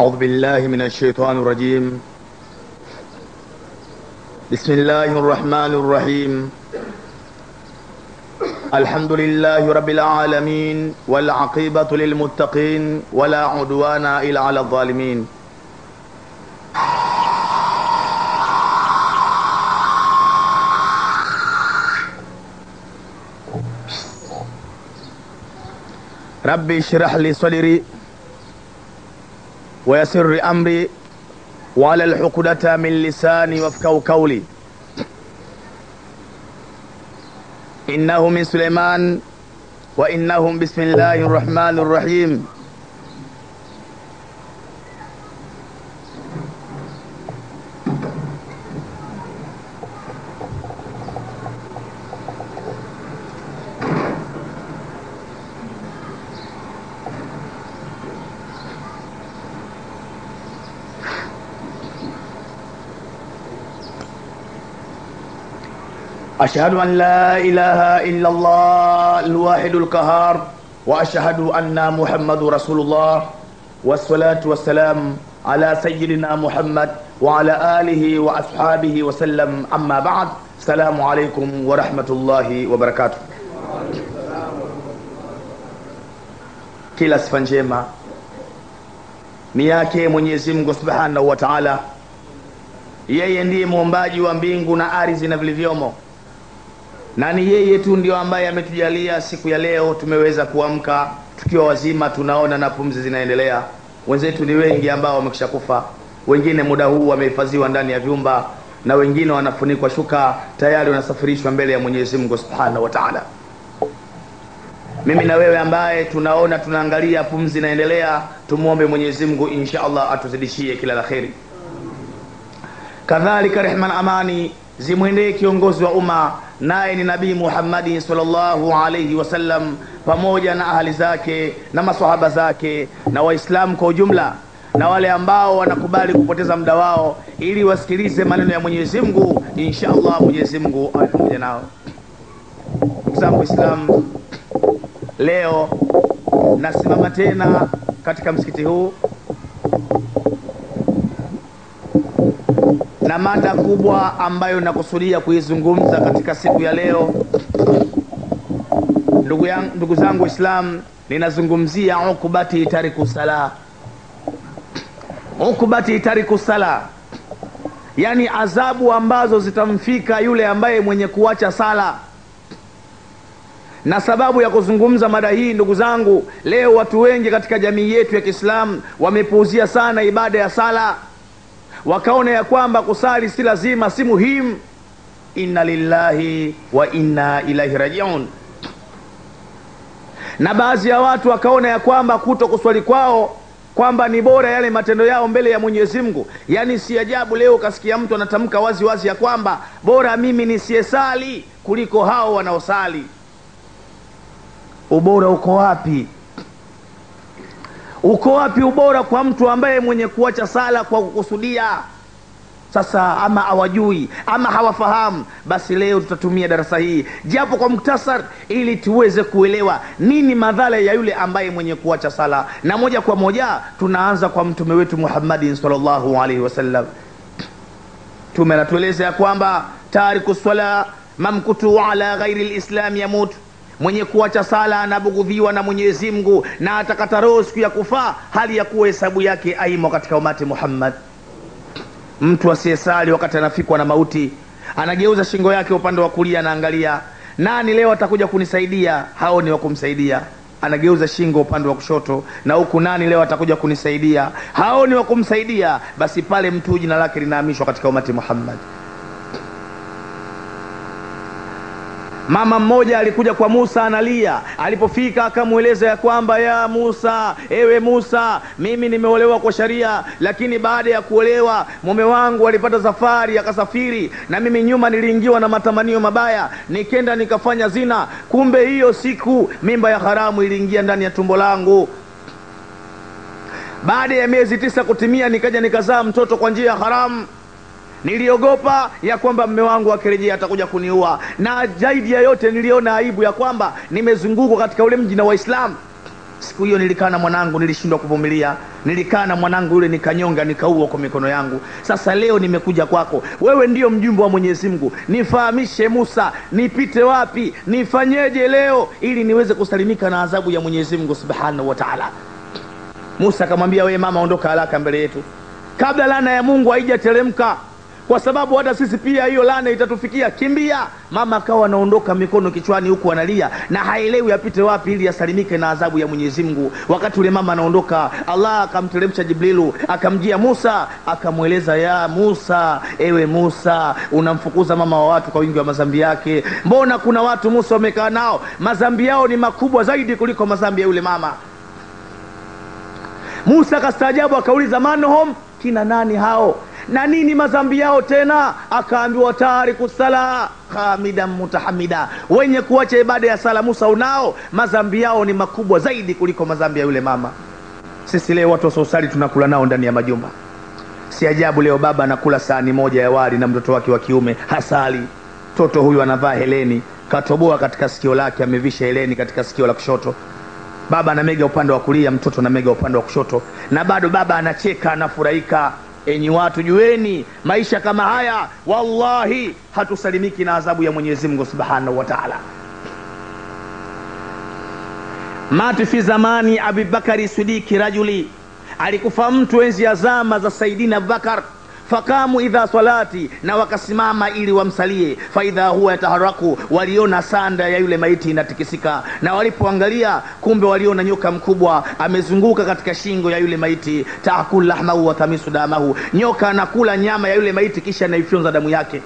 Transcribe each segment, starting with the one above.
أعوذ بالله من الشيطان الرجيم. بسم الله الرحمن الرحيم. الحمد لله رب العالمين والعقيبة للمتقين ولا عدوان إلا على الظالمين. ربي اشرح لي صدري ويسر أمري وعلى العقدة من لساني وافقهوا قولي. إنه من سليمان وإنهم بسم الله الرحمن الرحيم. أشهد أن لا إله إلا الله الواحد القهار وأشهد أن محمد رسول الله والصلاة والسلام على سيدنا محمد وعلى آله وأصحابه وسلم. أما بعد. السلام عليكم ورحمة الله وبركاته. Kila sifa njema ni yake Mwenyezi Mungu Subhanahu wa Ta'ala. Yeye ndiye muumbaji wa mbingu na ardhi na vilivyomo, na ni yeye tu ndio ambaye ametujalia siku ya leo tumeweza kuamka tukiwa wazima, tunaona na pumzi zinaendelea. Wenzetu ni wengi ambao wamekishakufa, wengine muda huu wamehifadhiwa ndani ya vyumba, na wengine wanafunikwa shuka tayari wanasafirishwa mbele ya Mwenyezi Mungu Subhanahu wa Ta'ala. Mimi na wewe ambaye tunaona tunaangalia pumzi inaendelea, tumuombe Mwenyezi Mungu insha Allah atuzidishie kila la kheri. Kadhalika rehma na amani zimwendee kiongozi wa umma, naye ni Nabii Muhammad sallallahu alayhi wasallam, pamoja na ahali zake na maswahaba zake na waislamu kwa ujumla, na wale ambao wanakubali kupoteza muda wao ili wasikilize maneno ya Mwenyezi Mungu. Insha Allah Mwenyezi Mungu awe pamoja nao. Ndugu zangu Islam, leo nasimama tena katika msikiti huu na mada kubwa ambayo nakusudia kuizungumza katika siku ya leo. Ndugu zangu Islam, ninazungumzia ukubati tariku sala. Ukubati tariku sala, yani adhabu ambazo zitamfika yule ambaye mwenye kuacha sala. Na sababu ya kuzungumza mada hii, ndugu zangu, leo watu wengi katika jamii yetu ya Kiislamu wamepuuzia sana ibada ya sala, wakaona ya kwamba kusali si lazima, si muhimu. Inna lillahi wa inna ilaihi rajiun. Na baadhi ya watu wakaona ya kwamba kuto kuswali kwao kwamba ni bora yale matendo yao mbele ya Mwenyezi Mungu. Yani si ajabu leo kasikia mtu anatamka wazi wazi ya kwamba bora mimi nisiyesali kuliko hao wanaosali. Ubora uko wapi? Uko wapi ubora kwa mtu ambaye mwenye kuacha sala kwa kukusudia? Sasa ama hawajui ama hawafahamu, basi leo tutatumia darasa hii japo kwa muktasar ili tuweze kuelewa nini madhara ya yule ambaye mwenye kuacha sala. Na moja kwa moja tunaanza kwa mtume wetu Muhammad sallallahu alaihi wasallam. Tume anatueleza ya kwamba tariku swala mamkutu ala ghairi alislam yamut, mwenye kuacha sala anabugudhiwa na Mwenyezi Mungu na atakata roho siku ya kufa hali ya kuwa hesabu yake aimo katika umati Muhammad. Mtu asiyesali wakati anafikwa na mauti anageuza shingo yake upande wa kulia, anaangalia nani leo atakuja kunisaidia, hao ni wa kumsaidia. Anageuza shingo upande wa kushoto, na huku nani leo atakuja kunisaidia, hao ni wa kumsaidia. Basi pale mtu jina lake linahamishwa katika umati Muhammad. Mama mmoja alikuja kwa Musa analia. Alipofika akamueleza ya kwamba ya Musa, ewe Musa, mimi nimeolewa kwa sharia, lakini baada ya kuolewa mume wangu alipata safari akasafiri, na mimi nyuma niliingiwa na matamanio mabaya, nikenda nikafanya zina. Kumbe hiyo siku mimba ya haramu iliingia ndani ya tumbo langu. Baada ya miezi 9 kutimia nikaja nikazaa mtoto kwa njia ya haramu. Niliogopa ya kwamba mume wangu akirejea atakuja kuniua, na zaidi ya yote niliona aibu ya kwamba nimezungukwa katika ule mji na Waislamu. siku hiyo nilikaa na mwanangu, nilishindwa kuvumilia, nilikaa na mwanangu yule nikanyonga, nikaua kwa mikono yangu. Sasa leo nimekuja kwako, wewe ndio mjumbe wa Mwenyezi Mungu, nifahamishe Musa, nipite wapi, nifanyeje leo ili niweze kusalimika na adhabu ya Mwenyezi Mungu Subhanahu wa Ta'ala. Musa akamwambia, wewe mama, ondoka haraka mbele yetu kabla laana ya Mungu haijateremka, kwa sababu hata sisi pia hiyo laana itatufikia, kimbia. Mama akawa anaondoka mikono kichwani huku analia na haelewi apite wapi ili asalimike na adhabu ya Mwenyezi Mungu. Wakati ule mama anaondoka, Allah akamteremsha Jibrilu, akamjia Musa, akamweleza, ya Musa, ewe Musa, unamfukuza mama wa watu kwa wingi wa madhambi yake. Mbona kuna watu Musa wamekaa nao madhambi yao ni makubwa zaidi kuliko madhambi ya yule mama. Musa akastaajabu, akauliza, manhum, kina nani hao na nini madhambi yao tena? Akaambiwa, tariku sala hamidan mutahamida, wenye kuacha ibada ya sala Musa unao madhambi yao ni makubwa zaidi kuliko madhambi ya yule mama. Sisi leo watu wasosali tunakula nao ndani ya majumba. Si ajabu leo baba anakula sahani moja ya wali na mtoto wake wa kiume hasali. Mtoto huyu anavaa heleni, katoboa katika sikio lake, amevisha heleni katika sikio la kushoto. Baba anamega upande wa kulia, mtoto anamega upande wa kushoto, na bado baba anacheka, anafurahika. Enyi watu, jueni maisha kama haya wallahi hatusalimiki na adhabu ya Mwenyezi Mungu Subhanahu wa Ta'ala. Mati fi zamani Abi Bakari Sidiki rajuli, alikufa mtu enzi ya zama za Saidina Abubakar. Fakamu idha salati, na wakasimama ili wamsalie. Faidha huwa yataharaku, waliona sanda ya yule maiti inatikisika, na walipoangalia kumbe waliona nyoka mkubwa amezunguka katika shingo ya yule maiti. Taakul lahmahu wa tamisu damahu, nyoka anakula nyama ya yule maiti kisha anaifyonza damu yake.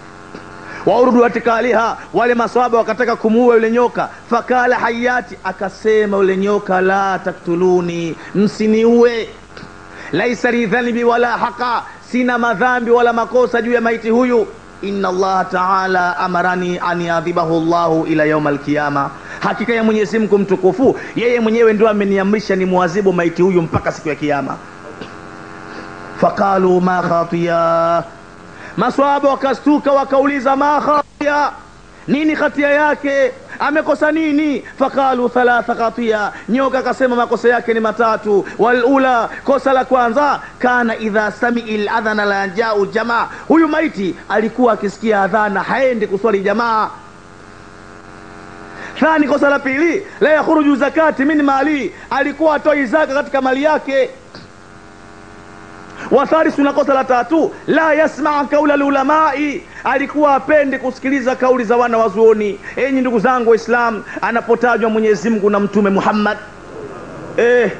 Waurudu atikaliha, wale maswahaba wakataka kumuua yule nyoka. Fakala hayati, akasema yule nyoka, la taktuluni, msiniue. Laisa li dhanbi wala haqa, sina madhambi wala makosa juu ya maiti huyu. Inna Allah Ta'ala amarani an yadhibahu Allahu ila yawm al-qiyama, hakika ya Mwenyezi Mungu mtukufu yeye mwenyewe ndio ameniamrisha ni muadhibu maiti huyu mpaka siku ya kiyama. Faqalu ma khatiya, maswahaba wakastuka wakauliza, ma khatiya, nini khatia yake, amekosa nini? Faqalu thalatha khatiya, nyoka akasema makosa yake ni matatu. Walula, kosa la kwanza, kana idha sami'il adhana la ja'u jamaa, huyu maiti alikuwa akisikia adhana haendi kuswali jamaa. Thani, kosa la pili, la yakhruju zakati min mali, alikuwa atoi zaka katika mali yake. Wathalisu, na kosa la tatu, la yasma' kaula ulamai, alikuwa apende kusikiliza kauli za wana wazuoni. Enyi ndugu zangu Waislamu, anapotajwa Mwenyezi Mungu na Mtume Muhammad,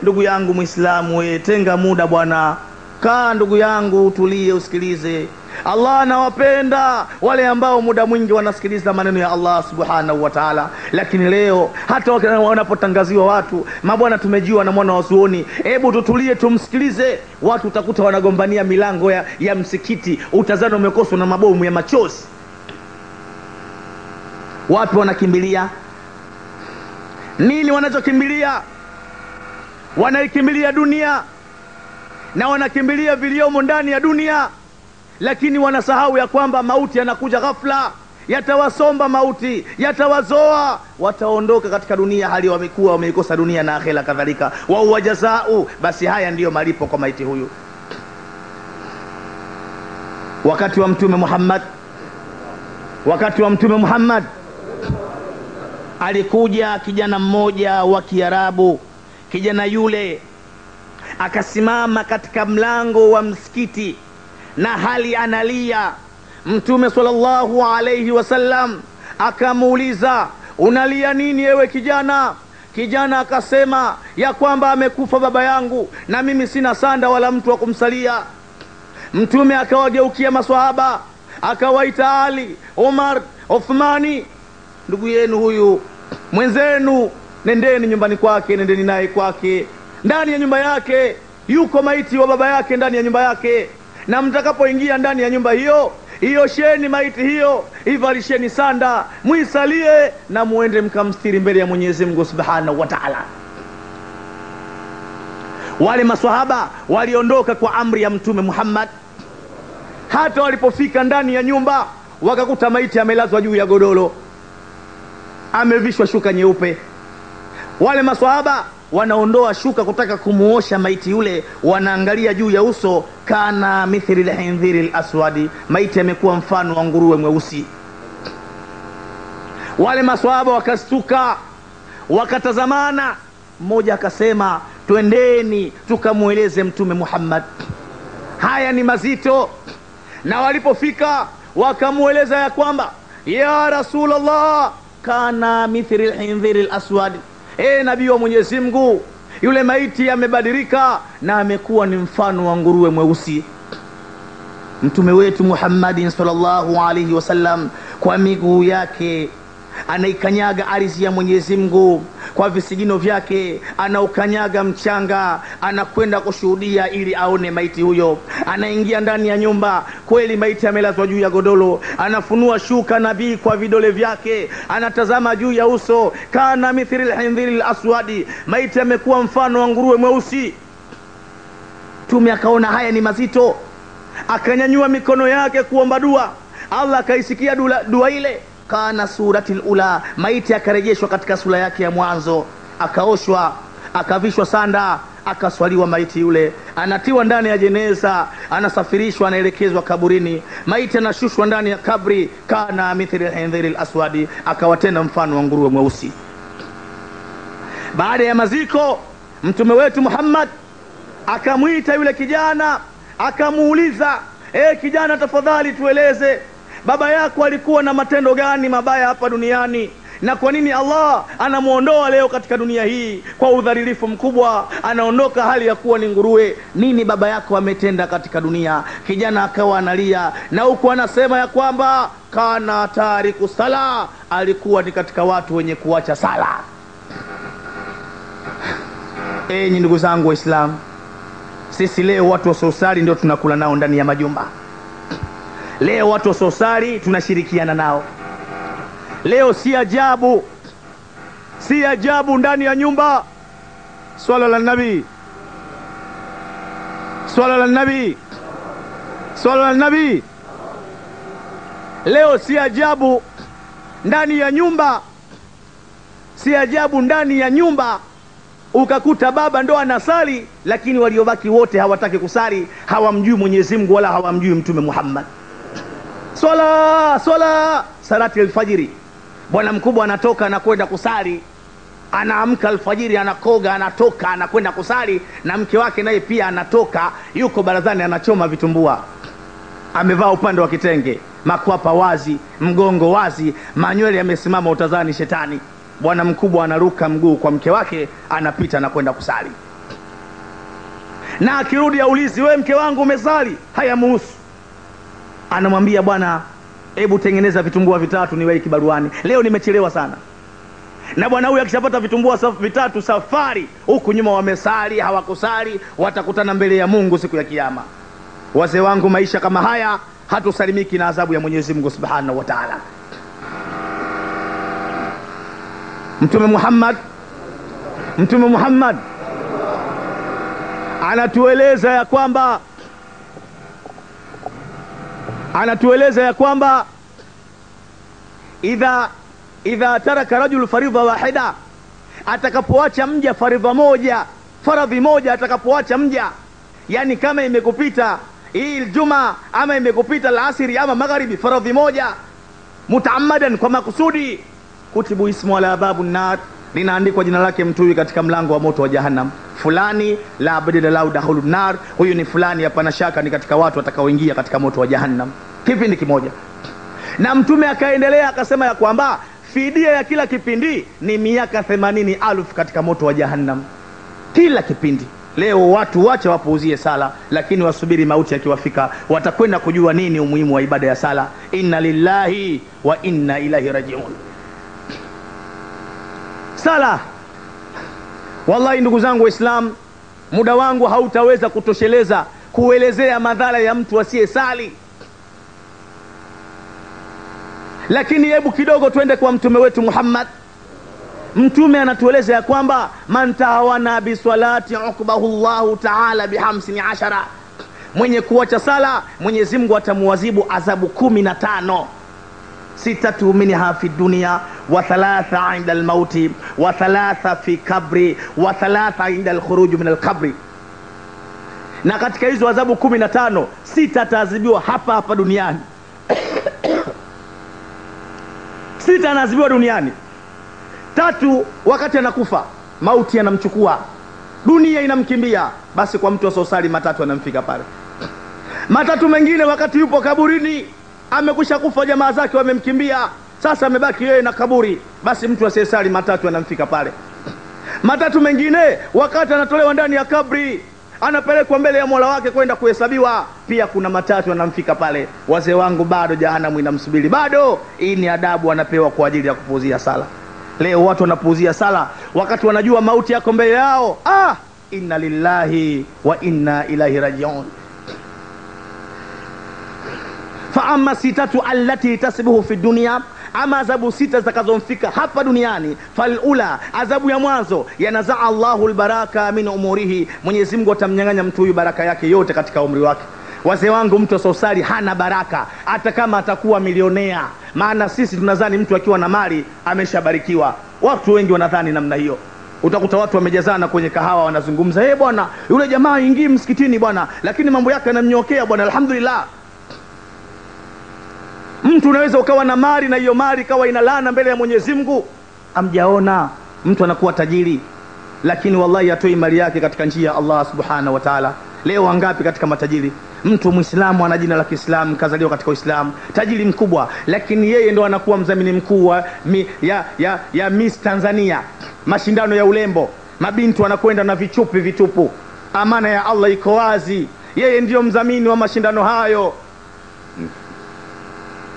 ndugu yangu Muislamu, tenga muda bwana, kaa ndugu yangu, utulie usikilize. Allah anawapenda wale ambao muda mwingi wanasikiliza maneno ya Allah Subhanahu wa Ta'ala. Lakini leo hata wanapotangaziwa watu, mabwana tumejiwa na mwana wazuoni, hebu tutulie tumsikilize, watu utakuta wanagombania milango ya msikiti, utazana umekoswa na mabomu ya machozi. Wapi wanakimbilia? Nini wanachokimbilia? Wanaikimbilia dunia na wanakimbilia viliomo ndani ya dunia, lakini wanasahau ya kwamba mauti yanakuja ghafla, yatawasomba mauti, yatawazoa, wataondoka katika dunia hali wamekuwa wameikosa dunia na akhera kadhalika. Wa huwa jazao, basi haya ndiyo malipo kwa maiti huyu. Wakati wa Mtume Muhammad alikuja kijana mmoja wa Kiarabu. Kijana yule akasimama katika mlango wa msikiti na hali analia. Mtume sallallahu alayhi wasallam akamuuliza, unalia nini ewe kijana? Kijana akasema ya kwamba amekufa baba yangu na mimi sina sanda wala mtu wa kumsalia. Mtume akawageukia maswahaba, akawaita Ali, Umar, Uthmani, ndugu yenu huyu mwenzenu, nendeni nyumbani kwake, nendeni naye kwake, ndani ya nyumba yake yuko maiti wa baba yake ndani ya nyumba yake, na mtakapoingia ndani ya nyumba hiyo, iosheni maiti hiyo, ivalisheni sanda, muisalie na muende mkamstiri mbele ya Mwenyezi Mungu Subhanahu wa Ta'ala. Wale maswahaba waliondoka kwa amri ya Mtume Muhammad. Hata walipofika ndani ya nyumba wakakuta maiti amelazwa juu ya godoro, amevishwa shuka nyeupe. Wale maswahaba wanaondoa shuka kutaka kumuosha maiti yule, wanaangalia juu ya uso, kana mithli al-hindhiri al-aswadi, maiti amekuwa mfano wa nguruwe mweusi. Wale maswahaba wakastuka, wakatazamana. Mmoja akasema, twendeni tukamueleze Mtume Muhammad, haya ni mazito. Na walipofika wakamueleza ya kwamba, ya Rasulullah, kana mithli al-hindhiri al-aswad, nabii wa Mwenyezi Mungu, yule maiti amebadilika na amekuwa ni mfano wa nguruwe mweusi. Mtume wetu Muhammadin sallallahu alaihi wasallam kwa miguu yake anaikanyaga ardhi ya Mwenyezi Mungu, kwa visigino vyake anaukanyaga mchanga, anakwenda kushuhudia ili aone maiti huyo. Anaingia ndani ya nyumba, kweli maiti amelazwa juu ya godoro, anafunua shuka nabii kwa vidole vyake, anatazama juu ya uso, kana mithli al-hindhiri al-aswadi, maiti amekuwa mfano wa nguruwe mweusi. Mtume akaona haya ni mazito, akanyanyua mikono yake kuomba dua. Allah akaisikia dua ile, kana suratil ula, maiti akarejeshwa katika sura yake ya mwanzo, akaoshwa, akavishwa sanda, akaswaliwa maiti yule, anatiwa ndani ya jeneza, anasafirishwa, anaelekezwa kaburini. Maiti anashushwa ndani ya kabri, kana mithli al-hindhiri al-aswadi, akawa tena mfano wa nguruwe mweusi. Baada ya maziko, Mtume wetu Muhammad akamwita yule kijana, akamuuliza, kijana, tafadhali tueleze, baba yako alikuwa na matendo gani mabaya hapa duniani, na kwa nini Allah anamuondoa leo katika dunia hii kwa udhalilifu mkubwa, anaondoka hali ya kuwa ni nguruwe? Nini baba yako ametenda katika dunia? Kijana akawa analia, na huku anasema ya kwamba kana tariku sala, alikuwa ni katika watu wenye kuacha sala. Enyi ndugu zangu Waislamu, sisi leo watu wa sosali ndio tunakula nao ndani ya majumba. Leo watu wa sosali tunashirikiana nao. Leo si ajabu ndani ya nyumba, swala la nabii, swala la nabii, swala la nabii. Leo si ajabu ndani ya nyumba, si ajabu ndani ya nyumba ukakuta baba ndo anasali, lakini waliobaki wote hawataki kusali, hawamjui Mwenyezi Mungu wala hawamjui Mtume Muhammad. Salati alfajiri, bwana mkubwa anatoka na kwenda kusali, anaamka alfajiri, anakoga, anatoka anakwenda kusali, na mke wake naye pia anatoka, yuko barazani anachoma vitumbua, amevaa upande wa kitenge, makwapa wazi, mgongo wazi, manywele yamesimama, utazani shetani. Bwana mkubwa anaruka mguu kwa mke wake, anapita na kwenda kusali, na akirudi aulizi, wewe mke wangu umesali? Hayamuhusu. Anamwambia, bwana, hebu tengeneza vitumbua vitatu niwahi kibaruani, leo nimechelewa sana. Na bwana huyu akishapata vitumbua vitatu, safari huku nyuma wamesali hawakusali, watakutana mbele ya Mungu siku ya kiyama. Wazee wangu, maisha kama haya hatusalimiki na adhabu ya Mwenyezi Mungu Subhanahu wa Ta'ala. Mtume Muhammad anatueleza ya kwamba idha taraka rajul faridha wahida, atakapoacha mja faradhi moja atakapoacha mja, yani kama imekupita hii Ijumaa ama imekupita alasiri ama magharibi, faradhi moja mutaammadan, kwa makusudi, kutibu ismu ala babun nar, linaandikwa jina lake mtu katika mlango wa moto wa jahannam. Fulani la abdila lau dakhulun nar, huyu ni fulani, hapana shaka ni katika watu watakaoingia katika moto wa jahannam. Kipindi kimoja. Na Mtume akaendelea akasema ya kwamba fidia ya kila kipindi ni miaka 80,000 katika moto wa jahannam, kila kipindi. Leo watu wacha wapuuzie sala, lakini wasubiri mauti yakiwafika, watakwenda kujua nini umuhimu wa ibada ya sala. Inna lillahi wa inna ilaihi rajiun. Sala, wallahi ndugu zangu Waislamu, muda wangu hautaweza kutosheleza kuelezea madhara ya mtu asiyesali, lakini hebu kidogo twende kwa mtume wetu Muhammad. Mtume anatueleza ya kwamba man tahawana bi salati uqbahu Allahu ta'ala bi 15, mwenye kuacha sala Mwenyezi Mungu atamuadhibu adhabu 15. 6 minha fi dunya wa 3 inda al-mauti wa 3 fi kabri wa 3 inda al-khuruj min al-qabri. Na katika hizo adhabu 15, 6 ataadhibiwa hapa hapa duniani. 6 anaadhibiwa duniani. 3 wakati anakufa, mauti yanamchukua, dunia inamkimbia, basi kwa mtu asosali 3 anamfika pale. 3 mengine wakati yupo kaburini, amekwisha kufa, jamaa zake wamemkimbia, sasa amebaki yeye na kaburi, basi mtu asiyesali 3 anamfika pale. 3 mengine wakati anatolewa ndani ya kabri, anapelekwa mbele ya Mola wake kwenda kuhesabiwa, pia kuna 3 anamfika pale. Wazee wangu, bado jahanamu inamsubiri, bado. Hii ni adabu anapewa kwa ajili ya kupuuzia sala. Leo watu wanapuuzia sala wakati wanajua mauti yako mbele yao. Inna lillahi wa inna ilaihi rajiun. Fa amma 6 allati tasbihu fi dunya, ama adhabu 6 zitakazomfika hapa duniani. Falula, adhabu ya mwanzo, yanazaa Allahu albaraka min umurihi, Mwenyezi Mungu atamnyang'anya mtu huyu baraka yake yote katika umri wake. Wazee wangu, mtu asosali hana baraka hata kama atakuwa milionea. Maana sisi tunadhani mtu akiwa na mali ameshabarikiwa. Watu wengi wanadhani namna hiyo. Utakuta watu wamejazana kwenye kahawa wanazungumza, bwana yule jamaa ingii msikitini bwana, lakini mambo yake yanamnyokea bwana, alhamdulillah. Mtu unaweza ukawa na mali na hiyo mali ikawa inalana mbele ya Mwenyezi Mungu. Amjaona mtu anakuwa tajiri, lakini wallahi atoi mali yake katika njia ya Allah subhanahu wa ta'ala. Leo wangapi katika matajiri? Mtu Muislamu ana jina la Kiislamu, kazaliwa katika Uislamu, tajiri mkubwa, lakini yeye ndo anakuwa mdhamini mkuu ya Miss Tanzania, mashindano ya urembo. Mabinti wanakwenda na vichupi vitupu. Amana ya Allah iko wazi, yeye ndiyo mdhamini wa mashindano hayo.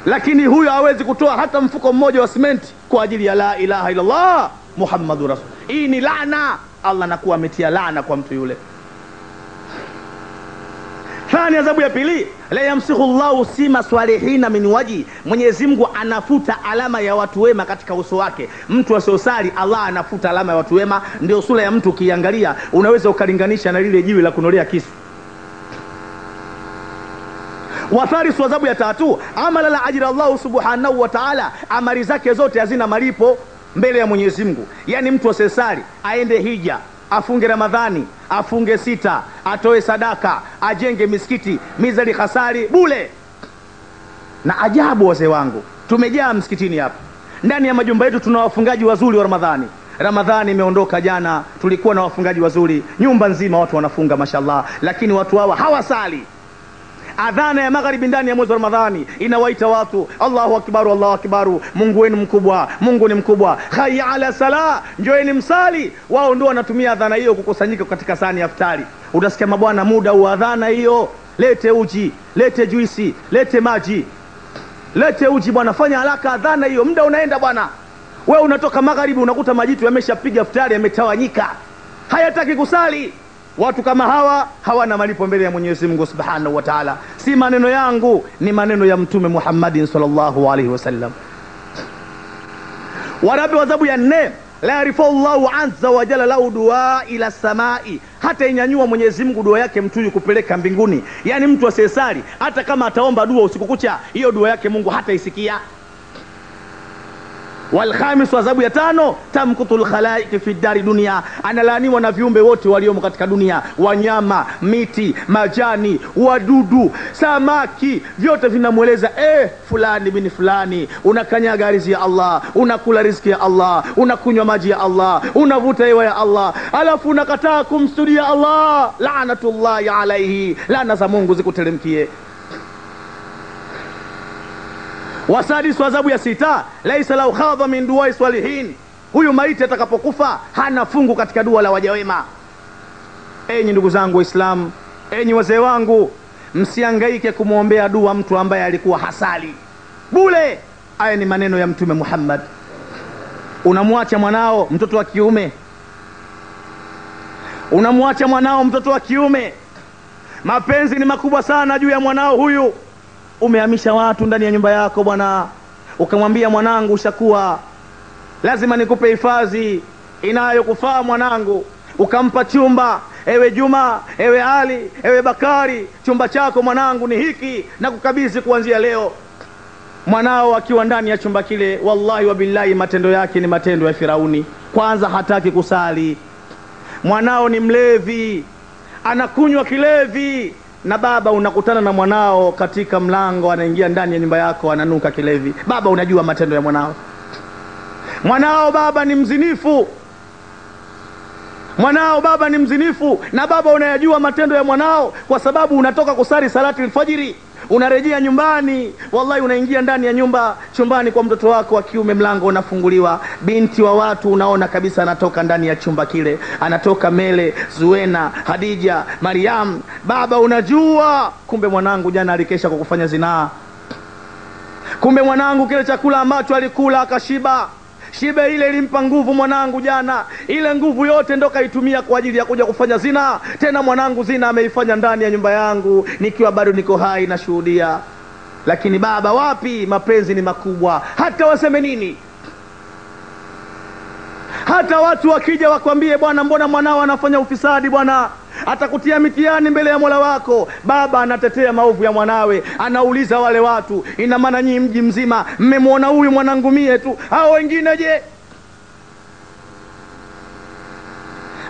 Lakini huyo hawezi kutoa hata mfuko mmoja wa simenti kwa ajili ya la ilaha illallah Muhammadur Rasul. Hii ni laana. Allah anakuwa ametia laana kwa mtu yule. Thani, adhabu ya pili, la yamsihu Allahu sima salihina min waji, Mwenyezi Mungu anafuta alama ya watu wema katika uso wake. Mtu asiosali, Allah anafuta alama ya watu wema. Ndio sura ya mtu ukiangalia unaweza ukalinganisha na lile jiwe la kunolea kisu. Wathalisu, adhabu ya 3, amala la ajira Allah subhanahu wa ta'ala, amali zake zote hazina malipo mbele ya Mwenyezi Mungu. Yani mtu asesali, aende hija, afunge Ramadhani, afunge 6, atoe sadaka, ajenge misikiti, mizali khasari bule. Na ajabu wazee wangu, tumejaa msikitini hapa. Ndani ya majumba yetu tuna wafungaji wazuri wa Ramadhani. Ramadhani imeondoka jana, tulikuwa na wafungaji wazuri, nyumba nzima watu wanafunga mashallah, lakini watu hawa hawasali. Adhana ya magharibi ndani ya mwezi wa Ramadhani inawaita watu, Allahu akbar, Allahu akbar, Mungu wenu mkubwa, Mungu ni mkubwa, hayya ala sala, njoeni msali. Wao ndio wanatumia adhana hiyo kukusanyika katika sahani ya iftari. Utasikia mabwana, muda wa adhana hiyo, lete uji, lete juisi, lete maji, lete uji bwana, fanya haraka, adhana hiyo, muda unaenda bwana. Wewe unatoka magharibi unakuta majitu yameshapiga iftari, yametawanyika, hayataki kusali. Watu kama hawa hawana malipo mbele ya Mwenyezi Mungu Subhanahu wa Ta'ala. Si maneno yangu, ni maneno ya Mtume Muhammadin sallallahu alaihi wasallam. Warabi, adhabu ya 4, la yarifu Allahu azza wa jalla lahu dua ila samai, hata inyanyua Mwenyezi Mungu dua yake mtu huyu kupeleka mbinguni. Yani mtu asiyesali hata kama ataomba dua usiku kucha, hiyo dua yake Mungu hata isikia. Walkhamis, adhabu ya 5, tamkutul khalaiki fi dari dunia, analaaniwa na viumbe wote waliomo katika dunia, wanyama, miti, majani, wadudu, samaki, vyote vinamweleza fulani bin fulani, unakanyaga riziki ya Allah, unakula riziki ya Allah, unakunywa maji ya Allah, unavuta hewa ya Allah, alafu unakataa kumsujudia Allah, laanatullahi alaihi, laana za Mungu zikuteremkie. Wasadisu, adhabu ya 6, laisa lahu khadha min duai salihin, huyu maiti atakapokufa hana fungu katika dua la waja wema. Enyi ndugu zangu Waislamu, enyi wazee wangu, msihangaike kumwombea dua mtu ambaye alikuwa hasali bule. Haya ni maneno ya Mtume Muhammad. Unamwacha mwanao mtoto wa kiume, unamwacha mwanao mtoto wa kiume, mapenzi ni makubwa sana juu ya mwanao huyu. Umehamisha watu ndani ya nyumba yako bwana, ukamwambia mwanangu, ushakuwa, lazima nikupe hifadhi inayokufaa mwanangu. Ukampa chumba, ewe Juma, ewe Ali, ewe Bakari, chumba chako mwanangu ni hiki, na kukabidhi kuanzia leo. Mwanao akiwa ndani ya chumba kile, wallahi wa billahi, matendo yake ni matendo ya Firauni. Kwanza hataki kusali. Mwanao ni mlevi, anakunywa kilevi, na baba unakutana na mwanao katika mlango, anaingia ndani ya nyumba yako, ananuka kilevi. Baba unajua matendo ya mwanao. Mwanao baba ni mzinifu, mwanao baba ni mzinifu, na baba unayajua matendo ya mwanao, kwa sababu unatoka kusali salati alfajiri, unarejea nyumbani, wallahi unaingia ndani ya nyumba, chumbani kwa mtoto wako wa kiume, mlango unafunguliwa, binti wa watu unaona kabisa anatoka ndani ya chumba kile, anatoka Mele, Zuena, Hadija, Mariam. Baba unajua, kumbe mwanangu jana alikesha kwa kufanya zinaa. Kumbe mwanangu kile chakula ambacho alikula akashiba, shibe ile ilimpa nguvu mwanangu jana, ile nguvu yote ndo kaitumia kwa ajili ya kuja kufanya zina. Tena mwanangu zina ameifanya ndani ya nyumba yangu nikiwa bado niko hai na shuhudia. Lakini baba wapi, mapenzi ni makubwa, hata waseme nini, hata watu wakija wakwambie bwana mbona mwanao anafanya ufisadi, bwana atakutia mitihani mbele ya Mola wako. Baba anatetea maovu ya mwanawe, anauliza wale watu, ina maana nyinyi mji mzima mmemwona huyu mwanangu mie tu, hao wengine je?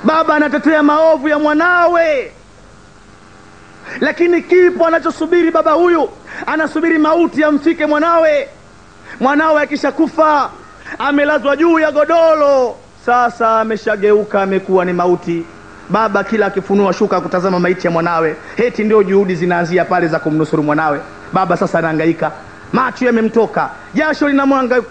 Baba anatetea maovu ya mwanawe, lakini kipo anachosubiri baba huyu? Anasubiri mauti amfike mwanawe. Mwanawe akishakufa, amelazwa juu ya godoro, sasa ameshageuka, amekuwa ni mauti. Baba kila akifunua shuka kutazama maiti ya mwanawe, heti ndio juhudi zinaanzia pale za kumnusuru mwanawe. Baba sasa anahangaika, macho yamemtoka, jasho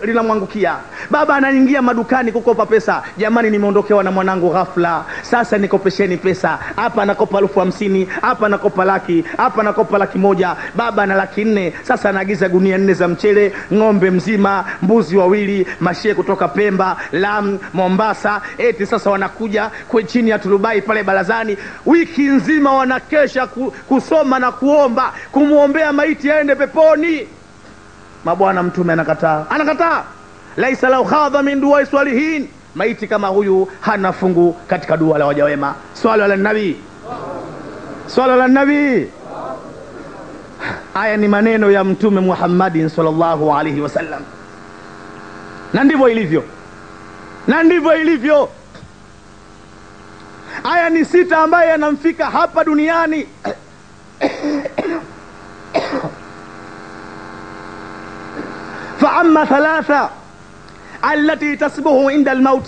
linamwangukia. Baba anaingia madukani kukopa pesa, jamani nimeondokewa na mwanangu ghafla, sasa nikopesheni pesa. Hapa nakopa 50,000, hapa nakopa laki, hapa nakopa 100,000. Baba na 400,000, sasa anaagiza gunia 4 za mchele, ng'ombe mzima, mbuzi 2, mashe kutoka Pemba, Lamu, Mombasa. Eti sasa wanakuja kwa chini ya turubai pale barazani, wiki nzima wanakesha kusoma na kuomba, kumuombea maiti aende peponi. Mabwana Mtume anakataa. Laisa lau khadha min du'a salihin, maiti kama huyu hana fungu katika dua la waja wema. Swala ala nabii, swala ala nabii. Haya ni maneno ya Mtume Muhammadin sallallahu alaihi wasallam, na ndivyo ilivyo, na ndivyo ilivyo. Haya ni sita ambaye anamfika hapa duniani. فأما 3 التي تصبه عند الموت,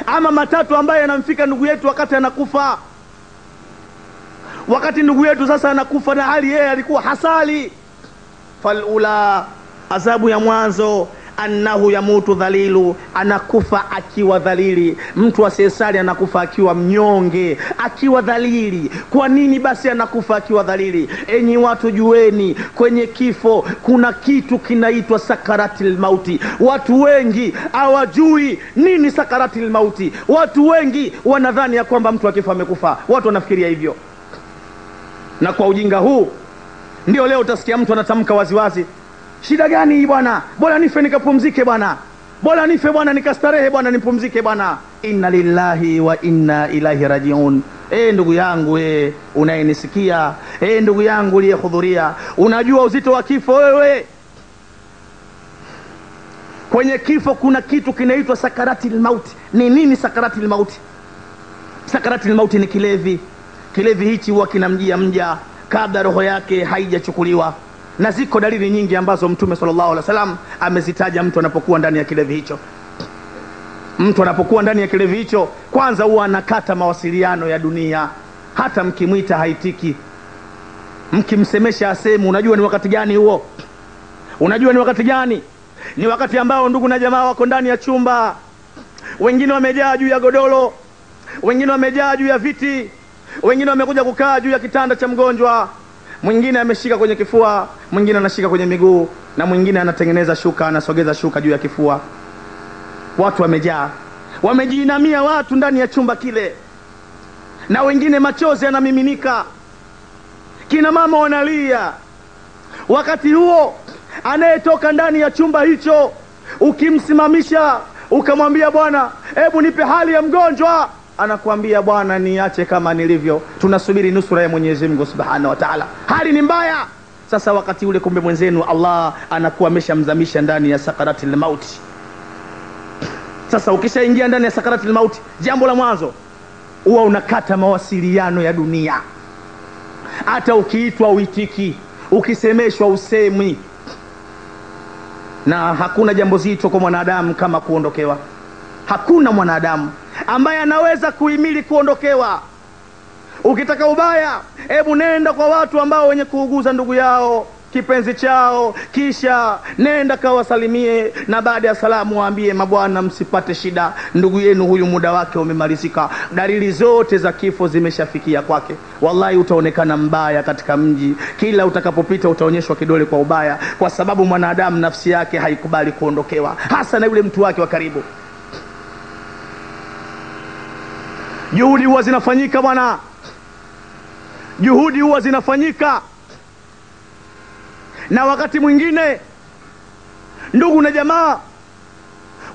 ama matatu ambaye yanamfika ndugu yetu wakati anakufa. Wakati ndugu yetu sasa anakufa na hali yeye alikuwa hasali. Falula, adhabu ya mwanzo, annahu yamutu dhalilu, anakufa akiwa dhalili. Mtu asiyesali anakufa akiwa mnyonge, akiwa dhalili. Kwa nini basi anakufa akiwa dhalili? Enyi watu jueni, kwenye kifo kuna kitu kinaitwa sakaratil mauti. Watu wengi hawajui nini sakaratil mauti. Watu wengi wanadhani ya kwamba mtu akifa amekufa. Watu wanafikiria hivyo, na kwa ujinga huu ndio leo utasikia mtu anatamka waziwazi, shida gani hii bwana, bora nife nikapumzike bwana, bora nife bwana nikastarehe bwana, nipumzike bwana. Inna lillahi wa inna ilaihi rajiun. Ndugu yangu unayenisikia, ndugu yangu uliyehudhuria, unajua uzito wa kifo wewe? Kwenye kifo kuna kitu kinaitwa sakaratil mauti. Ni nini sakaratil mauti? Sakaratil mauti ni kilevi. Kilevi hichi huwa kinamjia mja kabla roho yake haijachukuliwa, na ziko dalili nyingi ambazo Mtume sallallahu alaihi wasallam amezitaja mtu anapokuwa ndani ya kilevi hicho. Mtu anapokuwa ndani ya kilevi hicho, kwanza huwa anakata mawasiliano ya dunia. Hata mkimwita haitiki, mkimsemesha asemu. Unajua ni wakati gani huo? Unajua ni wakati gani? Ni wakati ambao ndugu na jamaa wako ndani ya chumba, wengine wamejaa juu ya godoro, wengine wamejaa juu ya viti, wengine wamekuja kukaa juu ya kitanda cha mgonjwa, mwingine ameshika kwenye kifua, mwingine anashika kwenye miguu, na mwingine anatengeneza shuka, anasogeza shuka juu ya kifua. Watu wamejaa, wamejiinamia watu ndani ya chumba kile, na wengine machozi yanamiminika, kina mama wanalia. Wakati huo anayetoka ndani ya chumba hicho, ukimsimamisha ukamwambia bwana hebu nipe hali ya mgonjwa, anakuambia bwana niache kama nilivyo, tunasubiri nusura ya Mwenyezi Mungu Subhanahu wa Ta'ala. Hali ni mbaya. Sasa wakati ule kumbe mwenzenu Allah anakuwa ameshamzamisha ndani ya sakaratil mauti. Sasa ukishaingia ndani ya sakaratil mauti, jambo la mwanzo huwa unakata mawasiliano ya dunia. Hata ukiitwa uitiki, ukisemeshwa usemi. Na hakuna jambo zito kwa mwanadamu kama kuondokewa. Hakuna mwanadamu ambaye anaweza kuhimili kuondokewa. Ukitaka ubaya, hebu nenda kwa watu ambao wenye kuuguza ndugu yao, kipenzi chao, kisha nenda kawasalimie, na baada ya salamu waambie, mabwana msipate shida, ndugu yenu huyu muda wake umemalizika, dalili zote za kifo zimeshafikia kwake. Wallahi utaonekana mbaya katika mji, kila utakapopita utaonyeshwa kidole kwa ubaya, kwa sababu mwanadamu nafsi yake haikubali kuondokewa, hasa na yule mtu wake wa karibu. Juhudi huwa zinafanyika bwana, juhudi huwa zinafanyika. Na wakati mwingine ndugu na jamaa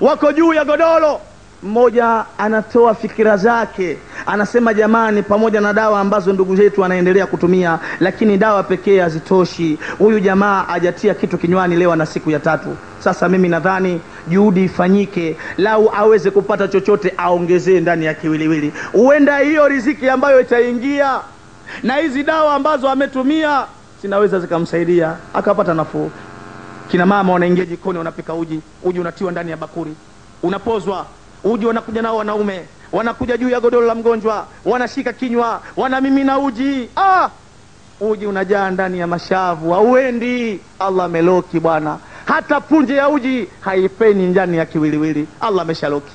wako juu ya godoro, mmoja anatoa fikira zake, anasema jamani, pamoja na dawa ambazo ndugu zetu anaendelea kutumia, lakini dawa pekee hazitoshi. Huyu jamaa hajatia kitu kinywani leo na siku ya 3. Sasa mimi nadhani juhudi ifanyike, lau aweze kupata chochote aongezee ndani ya kiwiliwili. Huenda hiyo riziki ambayo itaingia na hizi dawa ambazo ametumia zinaweza zikamsaidia akapata nafuu. Kina mama wanaingia jikoni, wanapika uji unatiwa ndani ya bakuri, unapozwa uji, wanakuja nao wanaume, wanakuja juu ya godoro la mgonjwa, wanashika kinywa, wanamimina uji. Uji unajaa ndani ya mashavu, hauendi. Allah ameloki bwana, hata punje ya uji haipeni ndani ya kiwiliwili. Allah ameshaloki.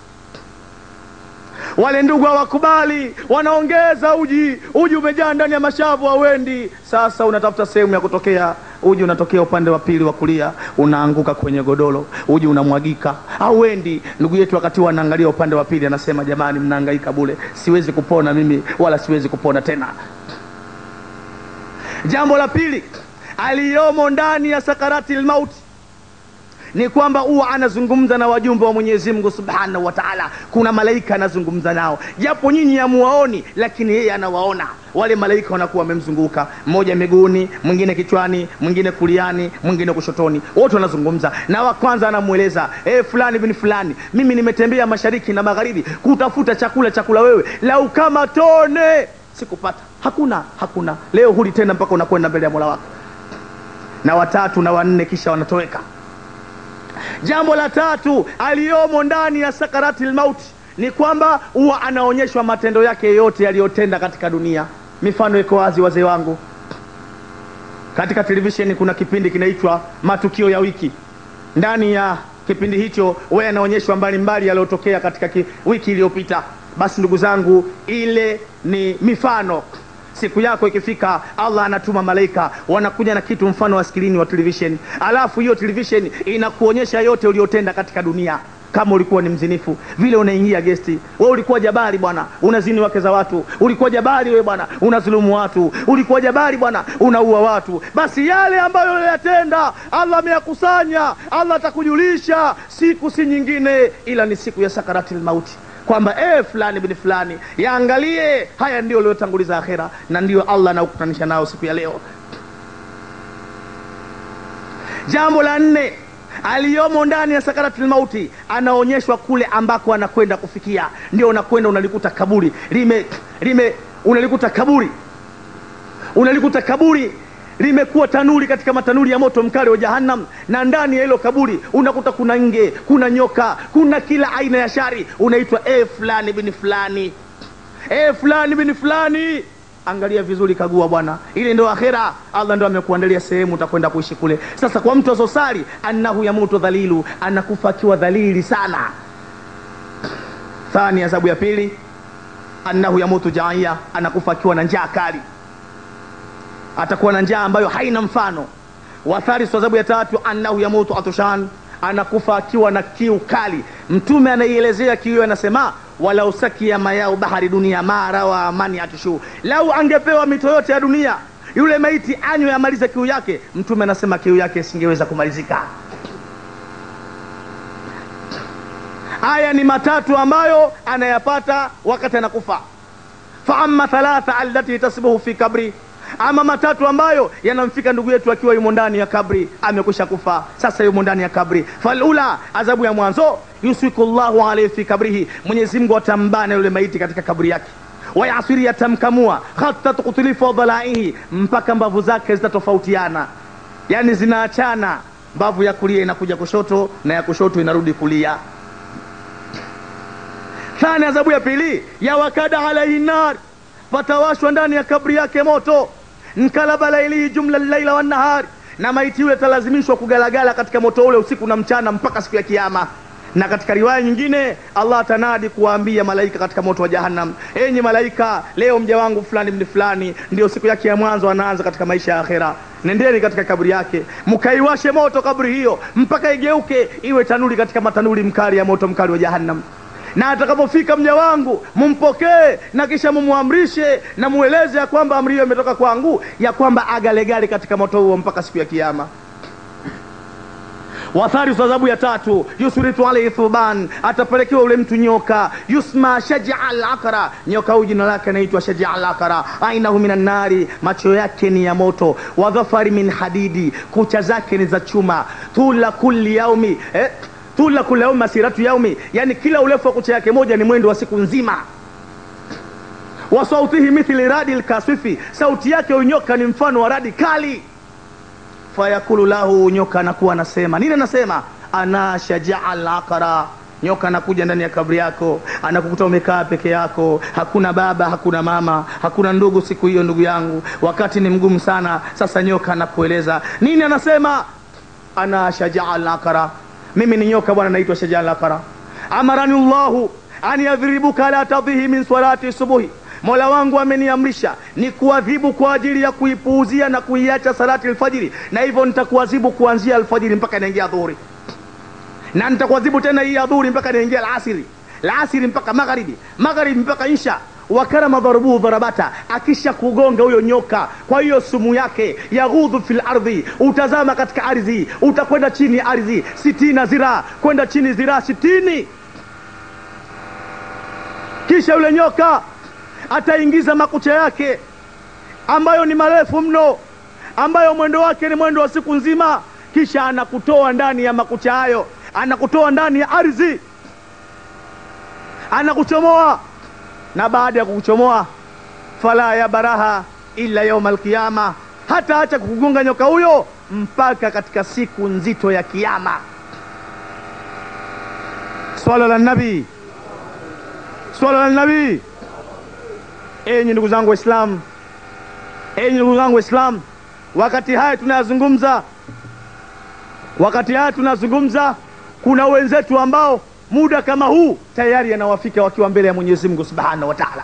Wale ndugu hawakubali, wanaongeza uji umejaa ndani ya mashavu, hauendi. Sasa unatafuta sehemu ya kutokea, uji unatokea upande wa pili wa kulia, unaanguka kwenye godoro, uji unamwagika, hauendi. Ndugu yetu wakati wanaangalia upande wa pili anasema, jamani mnahangaika bure, siwezi kupona mimi, wala siwezi kupona tena. Jambo la pili, aliyomo ndani ya sakaratil mauti ni kwamba huwa anazungumza na wajumbe wa Mwenyezi Mungu Subhanahu wa Ta'ala. Kuna malaika anazungumza nao, japo nyinyi hamuwaoni, lakini yeye anawaona. Wale malaika wanakuwa wamemzunguka, mmoja miguuni, mwingine kichwani, mwingine kuliani, mwingine kushotoni, wote wanazungumza. Na wa kwanza anamueleza, fulani bin fulani, mimi nimetembea mashariki na magharibi kutafuta chakula wewe, lau kama tone sikupata. Hakuna. Leo huli tena mpaka unakwenda mbele ya Mola wako. Na watatu na wanne kisha wanatoweka. Jambo la tatu, aliyomo ndani ya sakaratil mauti ni kwamba huwa anaonyeshwa matendo yake yote yaliyotenda katika dunia. Mifano iko wazi wazee wangu. Katika televisheni kuna kipindi kinaitwa Matukio ya Wiki. Ndani ya kipindi hicho wewe anaonyeshwa mbalimbali yaliyotokea katika wiki iliyopita. Basi ndugu zangu, ile ni mifano. Siku yako ikifika, Allah anatuma malaika, wanakuja na kitu mfano wa skrini wa television, alafu hiyo television inakuonyesha yote uliyotenda katika dunia. Kama ulikuwa ni mzinifu, vile unaingia gesti, wewe ulikuwa jabari bwana, unazini wake za watu, ulikuwa jabari wewe bwana, unazulumu watu, ulikuwa jabari bwana, unaua watu. Basi yale ambayo uliyotenda Allah ameyakusanya, Allah atakujulisha siku si nyingine ila ni siku ya sakaratil mauti, kwamba fulani bin fulani, yaangalie haya ndio uliotanguliza akhera, na ndio Allah anakutanisha nao siku ya leo. Jambo la 4, aliyomo ndani ya sakaratul mauti anaonyeshwa kule ambako anakwenda kufikia. Ndio unakwenda unalikuta kaburi unalikuta kaburi limekuwa tanuri katika matanuri ya moto mkali wa Jahannam, na ndani ya hilo kaburi unakuta kuna nge, kuna nyoka, kuna kila aina ya shari. Unaitwa fulani bin fulani, fulani bin fulani. Angalia vizuri, kagua bwana, ile ndio akhera. Allah ndio amekuandalia sehemu utakwenda kuishi kule. Sasa kwa mtu azosali, annahu yamutu dhalilu, anakufa akiwa dhalili sana. Thani, adhabu ya pili, annahu yamutu jaia, anakufa akiwa na njaa kali, atakuwa na njaa ambayo haina mfano. Wathari, adhabu ya tatu, annahu yamutu atushan, anakufa akiwa na kiu kali. Mtume anaielezea kiu, anasema wala usaki ya mayau bahari dunia mara wa amani atushu, lau angepewa mito yote ya dunia yule maiti anywe amalize kiu yake, Mtume anasema kiu yake singeweza kumalizika. Haya ni matatu ambayo anayapata wakati anakufa. Fa amma thalatha allati tasbuhu fi kabri, Ama matatu ambayo yanamfika ndugu yetu akiwa yumo ndani ya kabri, amekwisha kufa, sasa yumo ndani ya kabri. Falula, adhabu ya mwanzo, yuswikullahu alayhi fi kabrihi, Mwenyezi Mungu atambana yule maiti katika kabri yake. Wa yasiri, yatamkamua, hatta tuqtilifu dhalaihi, mpaka mbavu zake zitatofautiana, yani zinaachana, mbavu ya kulia inakuja kushoto na ya kushoto inarudi kulia. Thani, adhabu ya pili, ya wakada alayhi nar, patawashwa ndani ya kabri yake moto. Nkalaba laili jumla al-laila wan nahar, na maiti yule talazimishwa kugalagala katika moto ule usiku na mchana mpaka siku ya kiyama. Na katika riwaya nyingine Allah atanadi kuwaambia malaika katika moto wa jahannam, enyi malaika, leo mja wangu fulani ibn fulani ndio siku yake ya mwanzo anaanza katika maisha ya akhera, nendeni katika kaburi yake mkaiwashe moto kaburi hiyo mpaka igeuke iwe tanuri katika matanuri mkali ya moto mkali wa jahannam. Na atakapofika mja wangu mumpokee, na kisha mumuamrishe na mueleze ya kwamba amri hiyo imetoka kwangu, ya kwamba agalegale katika moto huo mpaka siku ya kiyama. Wathari, adhabu ya tatu, yusritu alayhi thuban, atapelekewa ule mtu nyoka, yusma shaja'a al-aqra, nyoka huyu jina lake anaitwa shaja'a al-aqra, ainahu minan nari, macho yake ni ya moto, wa dhafari min hadidi, kucha zake ni za chuma, tula kulli yaumi tula kulli yaumi masiratu yaumi, yani kila urefu wa kucha yake moja ni mwendo wa siku nzima. Wa sautihi mithli radil kaswifi, sauti yake unyoka ni mfano wa radi kali. Fayakulu lahu, nyoka anakuwa anasema nini? Anasema ana shaja'a al-aqra, nyoka anakuja ndani ya kabri yako, anakukuta umekaa peke yako, hakuna baba, hakuna mama, hakuna ndugu siku hiyo, ndugu yangu, wakati ni mgumu sana. Sasa nyoka anakueleza nini? Anasema ana shaja'a al-aqra, mimi ni nyoka bwana, naitwa shaja'a al-aqra. Amarani Allahu an yadhribuka la tadhihi min salati subuhi, Mola wangu ameniamrisha ni kuadhibu kwa ajili ya kuipuuzia na kuiacha salati alfajiri, na hivyo nitakuadhibu kuanzia alfajiri mpaka inaingia dhuhuri, na nitakuadhibu tena hii adhuhuri mpaka inaingia alasiri, alasiri mpaka magharibi, magharibi mpaka isha. Wakarama dharubuhu dharabata, akisha kugonga huyo nyoka kwa hiyo sumu yake, yaghudhu fil ardhi, utazama katika ardhi, utakwenda chini ardhi 60 zira, kwenda chini zira 60. Kisha yule nyoka ataingiza makucha yake ambayo ni marefu mno, ambayo mwendo wake ni mwendo wa siku nzima, kisha anakutoa ndani ya makucha hayo, anakutoa ndani ya ardhi, anakuchomoa. Na baada ya kukuchomoa, fala ya baraha illa yawm alqiyama, hata acha kukugonga nyoka huyo mpaka katika siku nzito ya kiyama. Swala la nabii, swala la nabii. Enyi ndugu zangu Waislamu, enyi ndugu zangu Waislamu, wakati haya tunazungumza, kuna wenzetu ambao muda kama huu tayari yanawafika wakiwa mbele ya Mwenyezi Mungu Subhanahu wa Ta'ala.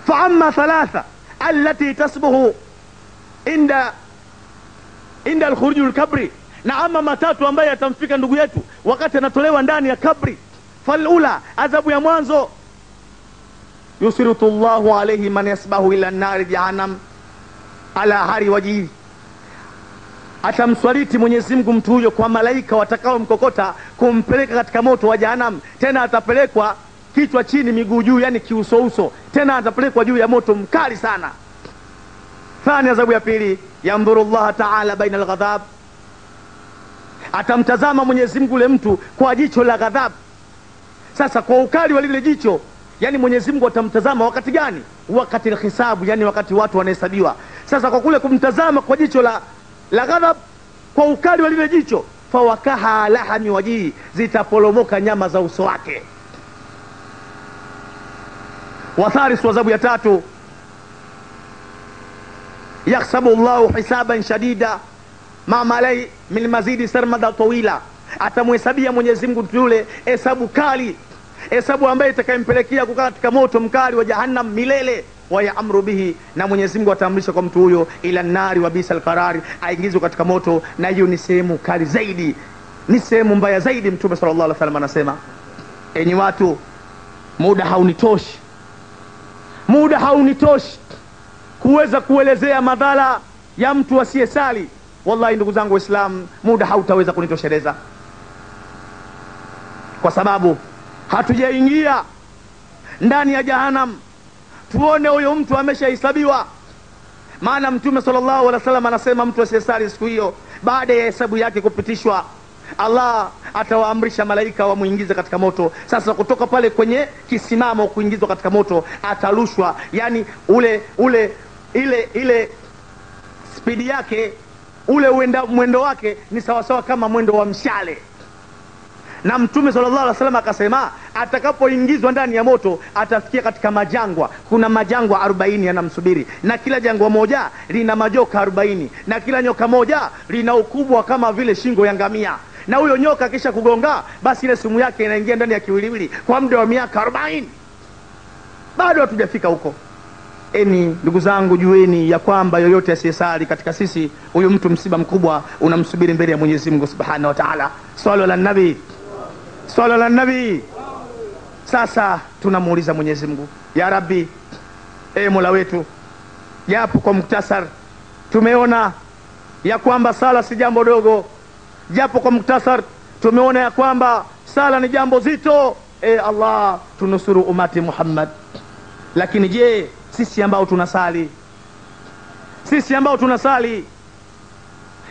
Fa amma thalatha allati tasbuhu inda al-khuruj al-kabri, na ama matatu ambaye atamfika ndugu yetu wakati anatolewa ndani ya kabri. Falula, adhabu ya mwanzo, yusritu Allahu alayhi man yasbahu ila an-nar jahannam ala hari wajhi, atamswaliti Mwenyezi Mungu mtu huyo kwa malaika watakao mkokota kumpeleka katika moto wa jahannam. Tena atapelekwa kichwa chini miguu juu, yani kiusouso, tena atapelekwa juu ya moto mkali sana. Thani, adhabu ya pili, yandhuru Allah ta'ala baina al-ghadab, atamtazama Mwenyezi Mungu ule mtu kwa jicho la ghadhab. Sasa kwa ukali wa lile jicho, yani Mwenyezi Mungu atamtazama wakati gani? Wakati al-hisabu, yani wakati watu wanahesabiwa. Sasa kwa kule kumtazama kwa jicho la ghadhab, kwa ukali wa lile jicho, fawakaha lahami wajhi, zitapolomoka nyama za uso wake. Watharis, adhabu ya tatu, yaksabu Allahu hisaban shadida ma malai min mazidi sarmada tawila, atamhesabia Mwenyezi Mungu yule hesabu kali, hesabu ambayo itakayempelekea kukaa katika moto mkali wa jahannam milele. Wa yaamru bihi, na Mwenyezi Mungu ataamrisha kwa mtu huyo ila nari wa bisal qarari, aingizwe katika moto, na hiyo ni sehemu kali zaidi, ni sehemu mbaya zaidi. Mtume sallallahu alaihi wasallam anasema, enyi watu, muda haunitoshi kuweza kuelezea madhara ya mtu asiyesali. Wallahi ndugu zangu Waislamu, muda hautaweza kunitosheleza, kwa sababu hatujaingia ndani ya jahannam tuone huyo mtu ameshahesabiwa maana Mtume sallallahu alaihi wasallam anasema mtu asiyesali siku hiyo, baada ya hesabu yake kupitishwa, Allah atawaamrisha malaika wamuingize katika moto. Sasa kutoka pale kwenye kisimamo kuingizwa katika moto, atarushwa, yani ile spidi yake, ule mwendo wake ni sawasawa kama mwendo wa mshale. Na Mtume sallallahu alaihi wasallam akasema atakapoingizwa ndani ya moto atafikia katika majangwa. Kuna majangwa 40 yanamsubiri, na kila jangwa moja lina majoka 40, na kila nyoka moja lina ukubwa kama vile shingo ya ngamia. Na huyo nyoka kisha kugonga, basi ile sumu yake inaingia ndani ya kiwiliwili kwa muda wa miaka 40. Bado hatujafika huko. Ndugu zangu, jueni ya kwamba yoyote asiyesali katika sisi, huyu mtu msiba mkubwa unamsubiri mbele ya Mwenyezi Mungu Subhanahu wa Ta'ala. Swalla ala nabii, swalla ala nabii. Sasa tunamuuliza Mwenyezi Mungu, ya Rabbi, Mola wetu, japo kwa muktasar tumeona ya kwamba sala si jambo dogo, japo kwa muktasar tumeona ya kwamba sala ni jambo zito. Allah, tunusuru umati Muhammad. Lakini je, sisi ambao tunasali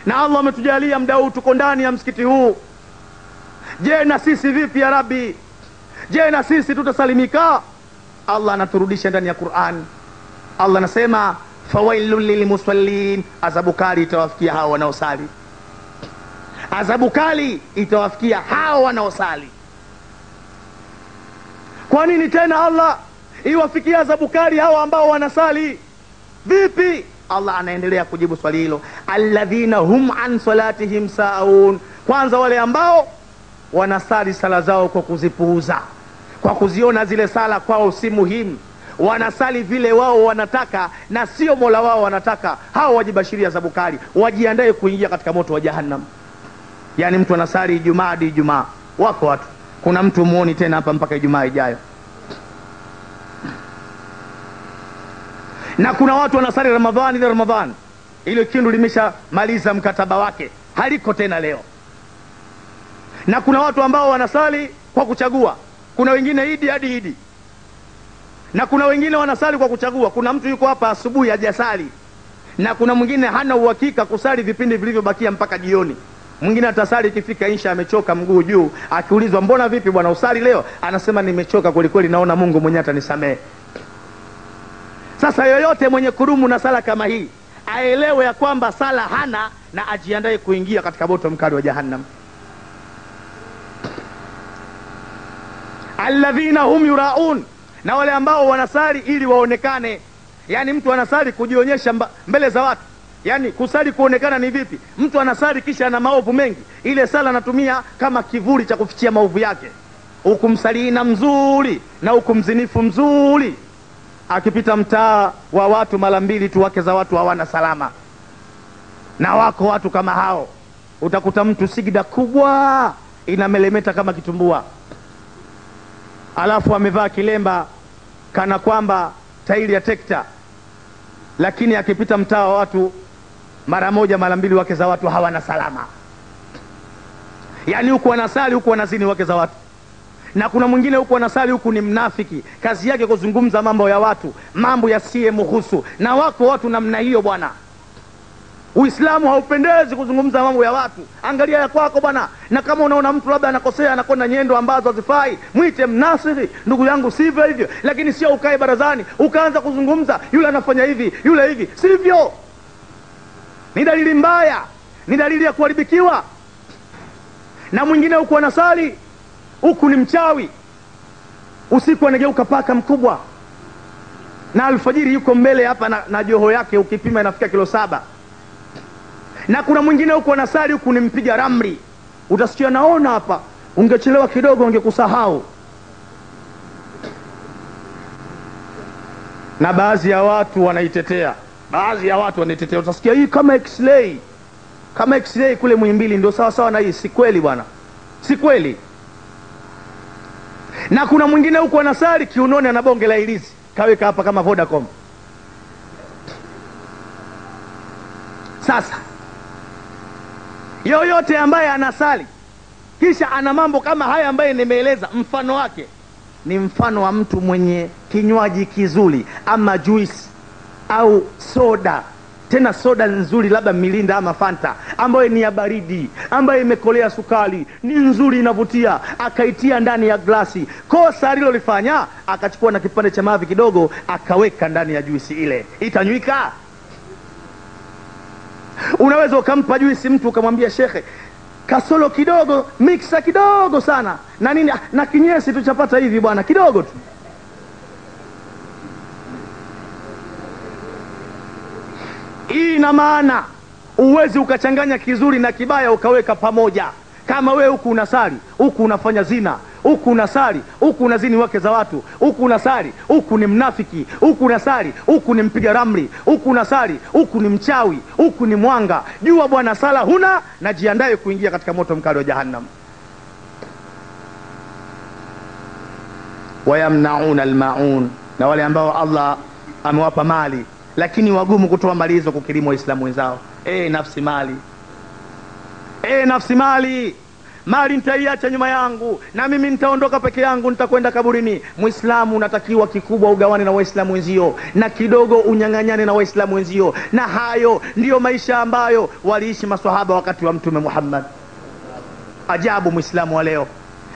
na Allah ametujalia muda huu tuko ndani ya msikiti huu, je na sisi vipi ya Rabbi? Je na sisi tutasalimika? Allah anaturudisha ndani ya Qur'an. Allah anasema fawailul lilmusallin, adhabu kali itawafikia hao wanaosali. Adhabu kali itawafikia hao wanaosali. Kwa nini tena Allah iwafikia adhabu kali hao ambao wanasali? Vipi? Allah anaendelea kujibu swali hilo, alladhina hum an salatihim saun. Kwanza wale ambao wanasali sala zao kwa kuzipuuza, kwa kuziona zile sala kwao si muhimu, wanasali vile wao wanataka na sio Mola wao wanataka. Hao wajibashiria adhabu kali, wajiandae kuingia katika moto wa Jahannam. Yani mtu anasali Ijumaa hadi Ijumaa, wako watu, kuna mtu muoni tena hapa mpaka Ijumaa ijayo. Na kuna watu wanasali Ramadhani na Ramadhani ile kindu limeshamaliza mkataba wake, haliko tena leo. Na kuna watu ambao wanasali kwa kuchagua, kuna wengine Idi hadi Idi, na kuna wengine wanasali kwa kuchagua. Kuna mtu yuko hapa asubuhi hajasali, na kuna mwingine hana uhakika kusali vipindi vilivyobakia mpaka jioni. Mwingine atasali ikifika insha amechoka mguu juu, akiulizwa mbona vipi bwana usali leo, anasema nimechoka kweli kweli, naona Mungu mwenyewe atanisamehe. Sasa yoyote mwenye kurumu na sala kama hii aelewe ya kwamba sala hana, na ajiandae kuingia katika moto mkali wa Jahannam. Alladhina hum yuraun, na wale ambao wanasali ili waonekane. Yani mtu anasali kujionyesha mbele za watu. Yani kusali kuonekana ni vipi? Mtu anasali kisha ana maovu mengi, ile sala anatumia kama kivuli cha kufichia maovu yake. Huku msalina mzuri na huku mzinifu mzuri, akipita mtaa wa watu mara mbili tu wake za watu hawana salama. Na wako watu kama hao, utakuta mtu sigida kubwa inamelemeta kama kitumbua, alafu amevaa kilemba kana kwamba tairi ya tekta, lakini akipita mtaa wa watu mara moja mara mbili wake za watu hawana salama. Yani huku wanasali huku wanazini wake za watu. Na kuna mwingine huku wanasali huku ni mnafiki, kazi yake kuzungumza mambo ya watu, mambo yasiye muhusu. Na wako watu namna hiyo bwana. Uislamu haupendezi kuzungumza mambo ya watu. Angalia ya kwako bwana. Na kama unaona mtu labda anakosea, anakwenda nyendo ambazo hazifai, mwite mnasihi, ndugu yangu sivyo hivyo. Lakini sio ukae barazani ukaanza kuzungumza yule anafanya hivi yule hivi, sivyo. Ni dalili mbaya, ni dalili ya kuharibikiwa. Na mwingine huku anasali huku ni mchawi, usiku anageuka paka mkubwa, na alfajiri yuko mbele hapa na joho yake ukipima inafikia kilo 7. Na kuna mwingine huko anasali huku ni mpiga ramli, utasikia naona hapa ungechelewa kidogo ungekusahau. Na baadhi ya watu wanaitetea, utasikia hii kama X-ray kule Muhimbili ndio sawa sawa na hii. Si kweli bwana, si kweli. Na kuna mwingine huko anasali kiunoni ana bonge la ilizi kaweka hapa kama Vodacom. Sasa yoyote ambaye anasali kisha ana mambo kama haya ambaye nimeeleza, mfano wake ni mfano wa mtu mwenye kinywaji kizuri ama juice au soda tena soda nzuri, labda Mirinda ama Fanta, ambayo ni ya baridi, ambayo imekolea sukari, ni nzuri, inavutia, akaitia ndani ya glasi. Kosa alilolifanya, akachukua na kipande cha mavi kidogo akaweka ndani ya juisi ile, itanywika? Unaweza ukampa juisi mtu ukamwambia shekhe, kasolo kidogo, mixa kidogo sana na nini, na kinyesi tuchapata hivi bwana, kidogo tu. Hii ina maana uwezi ukachanganya kizuri na kibaya ukaweka pamoja. Kama wewe huku unasali, huku unafanya zina, huku unasali, huku unazini wake za watu, huku unasali, huku ni mnafiki, huku unasali, huku ni mpiga ramli, huku unasali, huku ni mchawi, huku ni mwanga, jua bwana sala huna, na jiandae kuingia katika moto mkali wa jahannam. Wayamnauna almaun, na wale ambao Allah amewapa mali lakini wagumu kutoa mali hizo kukirimu waislamu wenzao. Nafsi mali, nafsi mali, mali nitaiacha nyuma yangu, na mimi nitaondoka peke yangu, nitakwenda kaburini. Muislamu unatakiwa kikubwa ugawane na waislamu wenzio, na kidogo unyang'anyane na waislamu wenzio, na hayo ndiyo maisha ambayo waliishi maswahaba wakati wa Mtume Muhammad. Ajabu muislamu wa leo,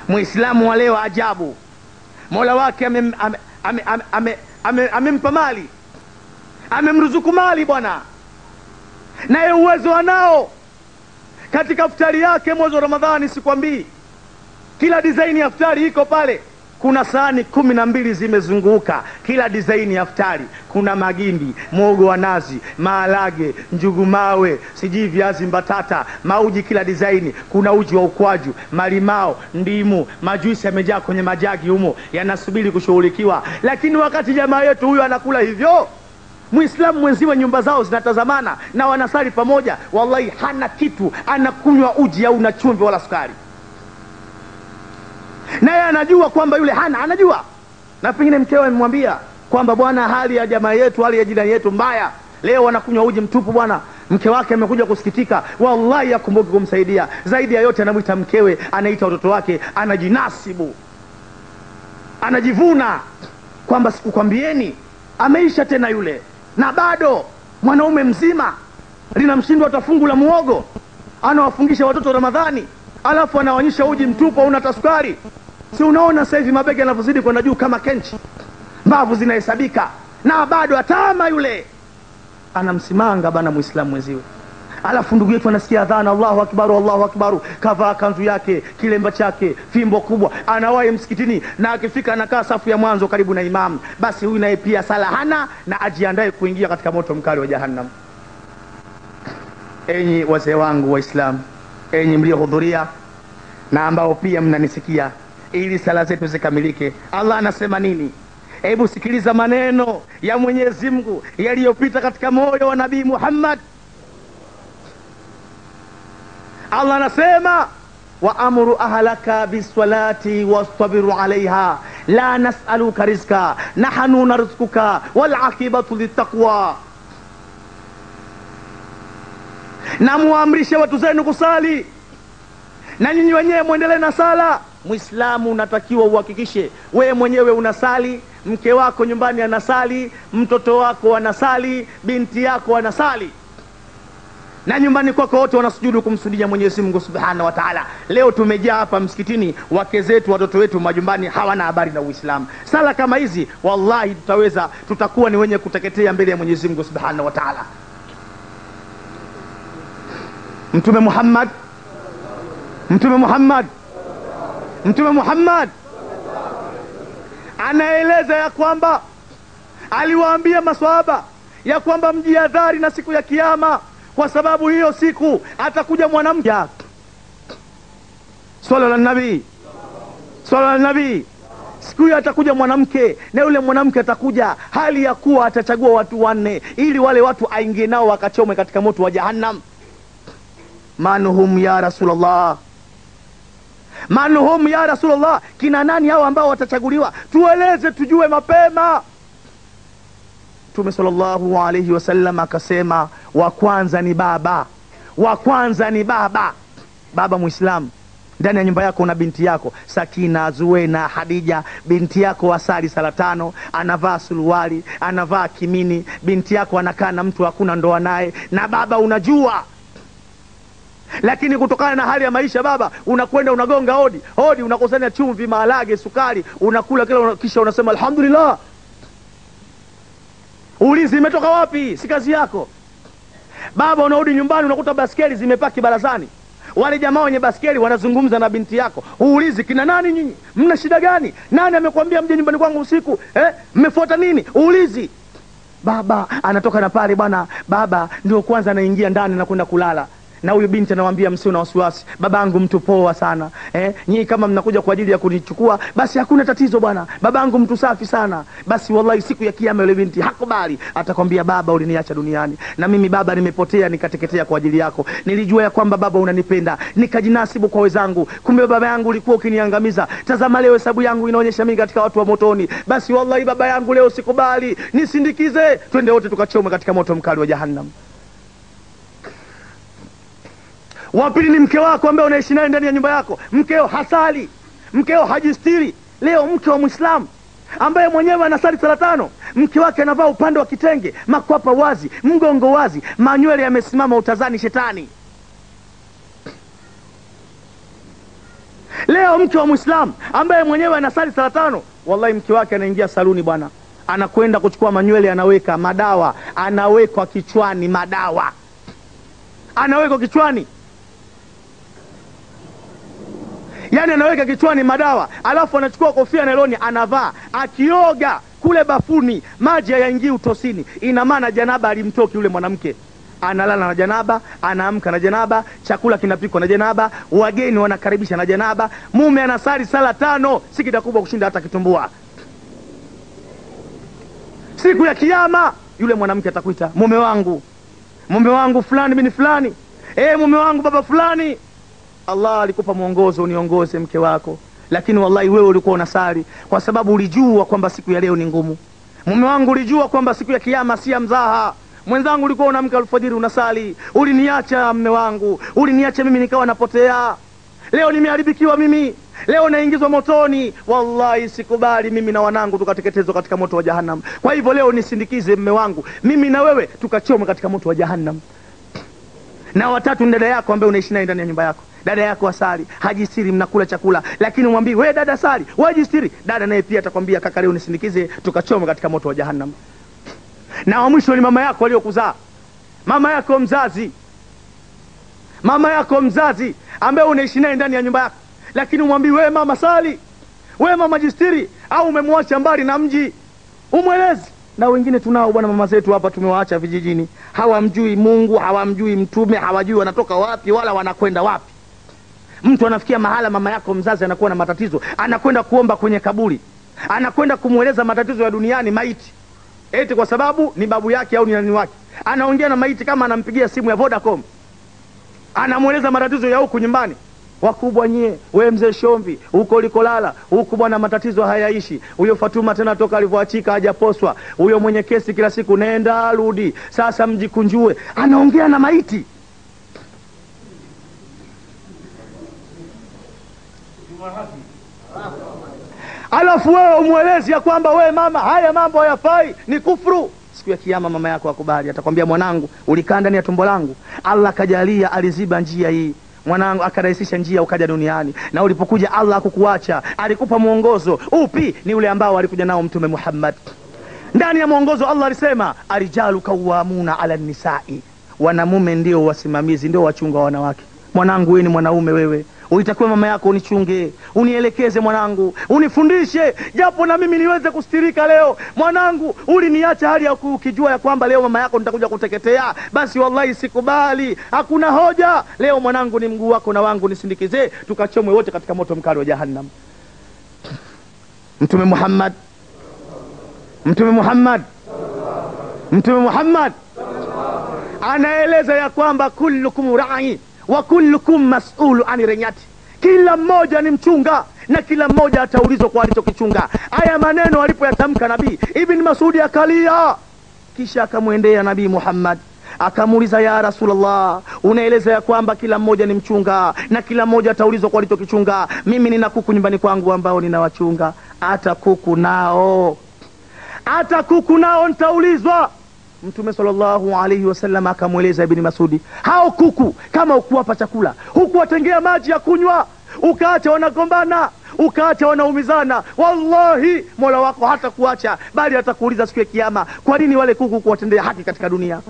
muislamu wa leo ajabu. Mola wake amempa mali, amemruzuku mali bwana, naye uwezo anao. Katika iftari yake mwezi wa Ramadhani, sikwambii, kila design ya iftari iko pale. Kuna sahani 12 zimezunguka, kila design ya iftari. Kuna magimbi, mwogo wa nazi, maharage, njugu mawe, sijui viazi mbatata, mauji kila design. Kuna uji wa ukwaju, malimao, ndimu, majuisi yamejaa kwenye majagi humo, yanasubiri kushughulikiwa. Lakini wakati jamaa yetu huyo anakula hivyo, muislamu mwenziwe nyumba zao zinatazamana na wanasali pamoja, wallahi hana kitu, anakunywa uji au na chumvi wala sukari, naye anajua kwamba yule hana, anajua. Na pengine mkewe amemwambia kwamba bwana, hali ya jamaa yetu, hali ya jirani yetu mbaya, leo wanakunywa uji mtupu bwana. Mke wake amekuja kusikitika, wallahi akumbuke kumsaidia. Zaidi ya yote anamuita mkewe, anaita watoto wake, anajinasibu, anajivuna kwamba sikukwambieni. Ameisha tena yule, na bado mwanaume mzima linamshindwa hata fungu la muogo, anawafungisha watoto Ramadhani, alafu anaonyesha uji mtupu au na sukari. Si unaona sasa hivi mabega yanavyozidi kwenda juu kama kenchi, mbavu zinahesabika, na bado atama yule anamsimanga bana muislamu mwenziwe. Alafu ndugu yetu anasikia adhana, Allahu akbar, Allahu akbar, kavaa kanzu yake, kilemba chake, fimbo kubwa, anawahi msikitini, na akifika anakaa safu ya mwanzo karibu na imamu. Basi huyu naye pia sala hana, na ajiandae kuingia katika moto mkali wa jahannam. Enyi wazee wangu Waislamu, enyi mliohudhuria na ambao pia mnanisikia, ili sala zetu zikamilike, Allah anasema nini? Hebu sikiliza maneno ya Mwenyezi Mungu yaliyopita katika moyo wa Nabii Muhammad. Allah anasema, wa amuru ahlaka bisalati wastabiru alaiha la nas'aluka rizqa nahnu narzukuka wal aqibatu littaqwa. Na muamrishe watu zenu kusali, na nyinyi wenyewe muendelee na sala. Muislamu unatakiwa uhakikishe wewe mwenyewe unasali, mke wako nyumbani anasali, mtoto wako anasali, binti yako anasali, na nyumbani kwako wote wanasujudu kumsujudia Mwenyezi Mungu Subhanahu wa Ta'ala. Leo tumejaa hapa msikitini, wake zetu, watoto wetu majumbani hawana habari na Uislamu. Sala kama hizi wallahi tutakuwa ni wenye kuteketea mbele ya Mwenyezi Mungu Subhanahu wa Ta'ala. Mtume Muhammad anaeleza ya kwamba aliwaambia maswahaba ya kwamba mjihadhari na siku ya Kiyama, kwa sababu hiyo siku atakuja mwanamke. Swala la nabii, siku hiyo atakuja mwanamke, na yule mwanamke atakuja hali ya kuwa atachagua watu 4 ili wale watu aingie nao wakachome katika moto wa jahannam. Manuhum ya Rasulullah, manuhum ya Rasulullah, kina nani hao ambao watachaguliwa? Tueleze tujue mapema. Mtume sallallahu alayhi wasallam akasema, wa kwanza ni baba, baba Muislamu. ndani ya nyumba yako una binti yako Sakina, Zuena, Hadija, binti yako asali sala 5, anavaa suruali, anavaa kimini, binti yako anakaa na mtu hakuna ndoa naye, na baba unajua. Lakini kutokana na hali ya maisha baba, unakwenda unagonga hodi, unakusanya chumvi, maharage, sukari, unakula kila kisha unasema alhamdulillah. Ulizi imetoka wapi? Si kazi yako. Baba unarudi nyumbani unakuta baskeli zimepaki barazani. Wale jamaa wenye baskeli wanazungumza na binti yako. Uulizi kina nani nyinyi? Mna shida gani? Nani amekwambia mje nyumbani kwangu usiku? Mmefuata nini? Uulizi. Baba anatoka na pale bwana, baba ndio kwanza anaingia ndani na kwenda kulala. Na huyu binti anawaambia msio na wasiwasi, babangu mtu poa sana. Nyinyi kama mnakuja kwa ajili ya kunichukua basi hakuna tatizo bwana. Babangu mtu safi sana. Basi wallahi siku ya kiyama yule binti hakubali, atakwambia baba uliniacha duniani na mimi baba nimepotea nikateketea kwa ajili yako. Nilijua ya kwamba baba unanipenda, nikajinasibu kwa wenzangu. Kumbe baba yangu ulikuwa ukiniangamiza. Tazama leo hesabu yangu inaonyesha mimi katika watu wa motoni. Basi wallahi baba yangu leo sikubali. Nisindikize twende wote tukachome katika moto mkali wa jahannam. Wapili ni mke wako ambaye unaishi naye ndani ya nyumba yako. Mkeo hasali, mkeo hajistiri. Leo mke wa Muislamu ambaye mwenyewe anasali sala 5, mke wake anavaa upande wa kitenge, makwapa wazi, mgongo wazi, manywele yamesimama, utazani shetani. Leo mke wa Muislamu ambaye mwenyewe anasali sala 5, wallahi mke wake anaingia saluni bwana, anakwenda kuchukua manywele, anaweka madawa, anawekwa kichwani madawa, anawekwa kichwani. Yani anaweka kichwani madawa, alafu anachukua kofia nailoni anavaa, akioga kule bafuni maji hayaingii utosini. Ina maana janaba alimtoki yule mwanamke. Analala na janaba, anaamka na janaba, chakula kinapikwa na janaba, wageni wanakaribisha na janaba. Mume anasali sala 5, si kitakubwa kushinda hata kitumbua. Siku ya kiyama yule mwanamke atakuita mume wangu fulani bin fulani, mume wangu baba fulani. Allah alikupa mwongozo, uniongoze mke wako, lakini wallahi wewe ulikuwa unasali kwa sababu ulijua kwamba siku ya leo ni ngumu. Mume wangu ulijua kwamba siku ya kiyama si ya mzaha. Mwenzangu ulikuwa unaamka alfajiri unasali. Uliniacha mume wangu, uliniacha mimi nikawa napotea. Leo nimeharibikiwa mimi, leo naingizwa motoni. Wallahi sikubali mimi na wanangu tukateketezwa katika moto wa jahannam. Kwa hivyo leo nisindikize mume wangu, mimi na wewe tukachoma katika moto wa jahannam. Na watatu ni dada yako ambaye unaishi naye ndani ya nyumba yako. Dada yako asali, hajistiri, mnakula chakula, lakini umwambie wewe dada asali, wewe jistiri. Dada naye pia atakwambia kaka leo nisindikize tukachoma katika moto wa jahannam. Na wa mwisho ni mama yako aliyokuzaa. Mama yako mzazi ambaye unaishi naye ndani ya nyumba yako, lakini umwambie wewe mama sali, wewe mama jistiri, au umemwacha mbali na mji. Umwelezi. Na wengine tunao bwana mama zetu hapa tumewaacha vijijini. Hawamjui Mungu, hawamjui mtume, hawajui wanatoka wapi wala wanakwenda wapi. Mtu anafikia mahala mama yako mzazi anakuwa na matatizo, anakwenda kuomba kwenye kaburi, anakwenda kumweleza matatizo ya duniani maiti, eti kwa sababu ni babu yake au ni nani wake. Anaongea na maiti kama anampigia simu ya Vodacom, anamweleza matatizo ya huku nyumbani. Wakubwa nyie, we mzee Shomvi, huko ulikolala huku bwana matatizo hayaishi. Huyo Fatuma tena toka alivyoachika hajaposwa. Huyo mwenye kesi kila siku nenda rudi, sasa mjikunjue. Anaongea na maiti. Alafu wewe umwelezi ya kwamba wewe mama haya mambo hayafai, ni kufuru. Siku ya kiyama mama yako akubali, atakwambia mwanangu ulikaa ndani ya tumbo langu, Allah kajalia aliziba njia hii, mwanangu akarahisisha njia ukaja duniani, na ulipokuja Allah hakukuacha, alikupa mwongozo. Upi? Ni ule ambao alikuja nao Mtume Muhammad. Ndani ya mwongozo Allah alisema arijalu kawamuna ala nisai, wanamume ndio wasimamizi, ndio wachunga wanawake. Mwanangu wewe ni mwanaume, wewe ulitakiwa mama yako unichunge, unielekeze mwanangu, unifundishe japo na mimi niweze kustirika. Leo mwanangu uliniacha hali ya ukijua ya kwamba leo mama yako nitakuja kuteketea. Basi wallahi sikubali, hakuna hoja. Leo mwanangu ni mguu wako na wangu, nisindikize tukachomwe wote katika moto mkali wa jahannam. Mtume Muhammad anaeleza ya kwamba kullukum ra'i wa kullukum mas'ulu ani ranyati, kila mmoja ni mchunga na kila mmoja ataulizwa kwa alichokichunga. Haya maneno alipoyatamka Nabii Ibn Mas'ud akalia, kisha akamwendea Nabii Muhammad Akamuuliza, ya Rasulullah, unaeleza ya kwamba kila mmoja ni mchunga na kila mmoja ataulizwa kwa alichokichunga. Mimi nina kuku nyumbani kwangu ambao ninawachunga, hata kuku nao nitaulizwa. Mtume sallallahu alayhi wasallam akamweleza Ibn Masudi, hao kuku kama ukuwapa chakula, hukuwatengea maji ya kunywa, ukaacha wanagombana, ukaacha wanaumizana, wallahi Mola wako hata kuacha, bali atakuuliza siku ya kiyama, kwa nini wale kuku kuwatendea haki katika dunia?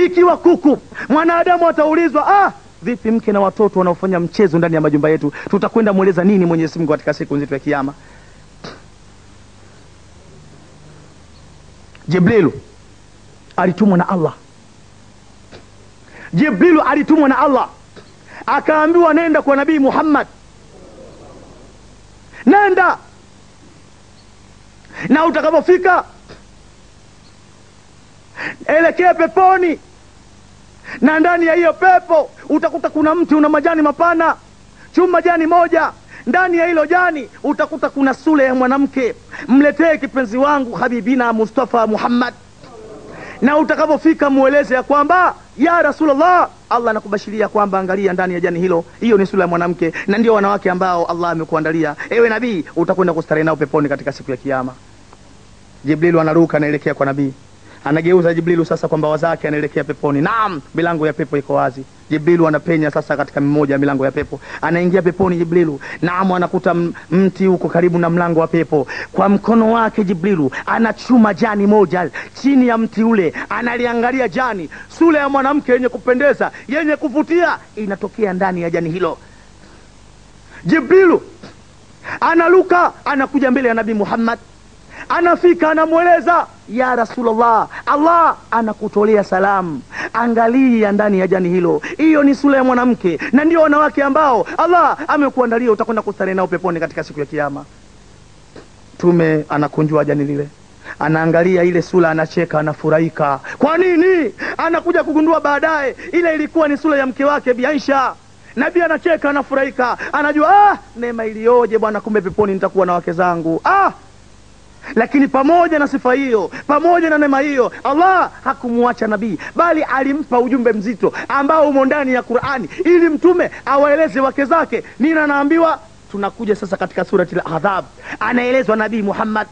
Ikiwa kuku mwanadamu ataulizwa, vipi mke na watoto wanaofanya mchezo ndani ya majumba yetu, tutakwenda mueleza nini Mwenyezi Mungu katika siku nzito ya kiyama? Jibrilu alitumwa na Allah, akaambiwa nenda kwa Nabii Muhammad, nenda na utakapofika elekea peponi, na ndani ya hiyo pepo utakuta kuna mti una majani mapana, chuma jani moja, ndani ya hilo jani utakuta kuna sura ya mwanamke, mletee kipenzi wangu habibina Mustafa Muhammad. Na utakapofika mueleze ya kwamba, ya Rasulullah, Allah anakubashiria kwamba angalia ndani ya jani hilo, hiyo ni sura ya mwanamke na ndio wanawake ambao Allah amekuandalia, ewe nabii, utakwenda kustarehe nao peponi katika siku ya kiyama. Jibrilu anaruka anaelekea kwa nabii, anageuza Jibrilu sasa kwa mbawa zake, anaelekea peponi. Naam, milango ya pepo iko wazi. Jibrilu anapenya sasa katika mmoja ya milango ya pepo, anaingia peponi Jibrilu. Naam, anakuta mti uko karibu na mlango wa pepo. Kwa mkono wake Jibrilu anachuma jani moja chini ya mti ule, analiangalia jani, sura ya mwanamke yenye kupendeza, yenye kuvutia inatokea ndani ya jani hilo. Jibrilu analuka, anakuja mbele ya Nabii Muhammad, anafika anamweleza, ya Rasulullah, Allah anakutolea salamu, angalia ndani ya jani hilo, hiyo ni sura ya mwanamke na ndio wanawake ambao Allah amekuandalia, utakwenda kustarehe nao peponi katika siku ya kiyama. Tume anakunjua jani lile, anaangalia ile sura, anacheka, anafurahika. Kwa nini? Anakuja kugundua baadaye ile ilikuwa ni sura ya mke wake Bi Aisha. Nabii anacheka, anafurahika, anajua neema ilioje bwana, kumbe peponi nitakuwa na wake zangu. Lakini pamoja na sifa hiyo, pamoja na neema hiyo, Allah hakumuacha nabii, bali alimpa ujumbe mzito ambao umo ndani ya Qur'ani, ili mtume awaeleze wake zake. Nini anaambiwa? Tunakuja sasa katika surati al-Ahzab, anaelezwa Nabii Muhammad,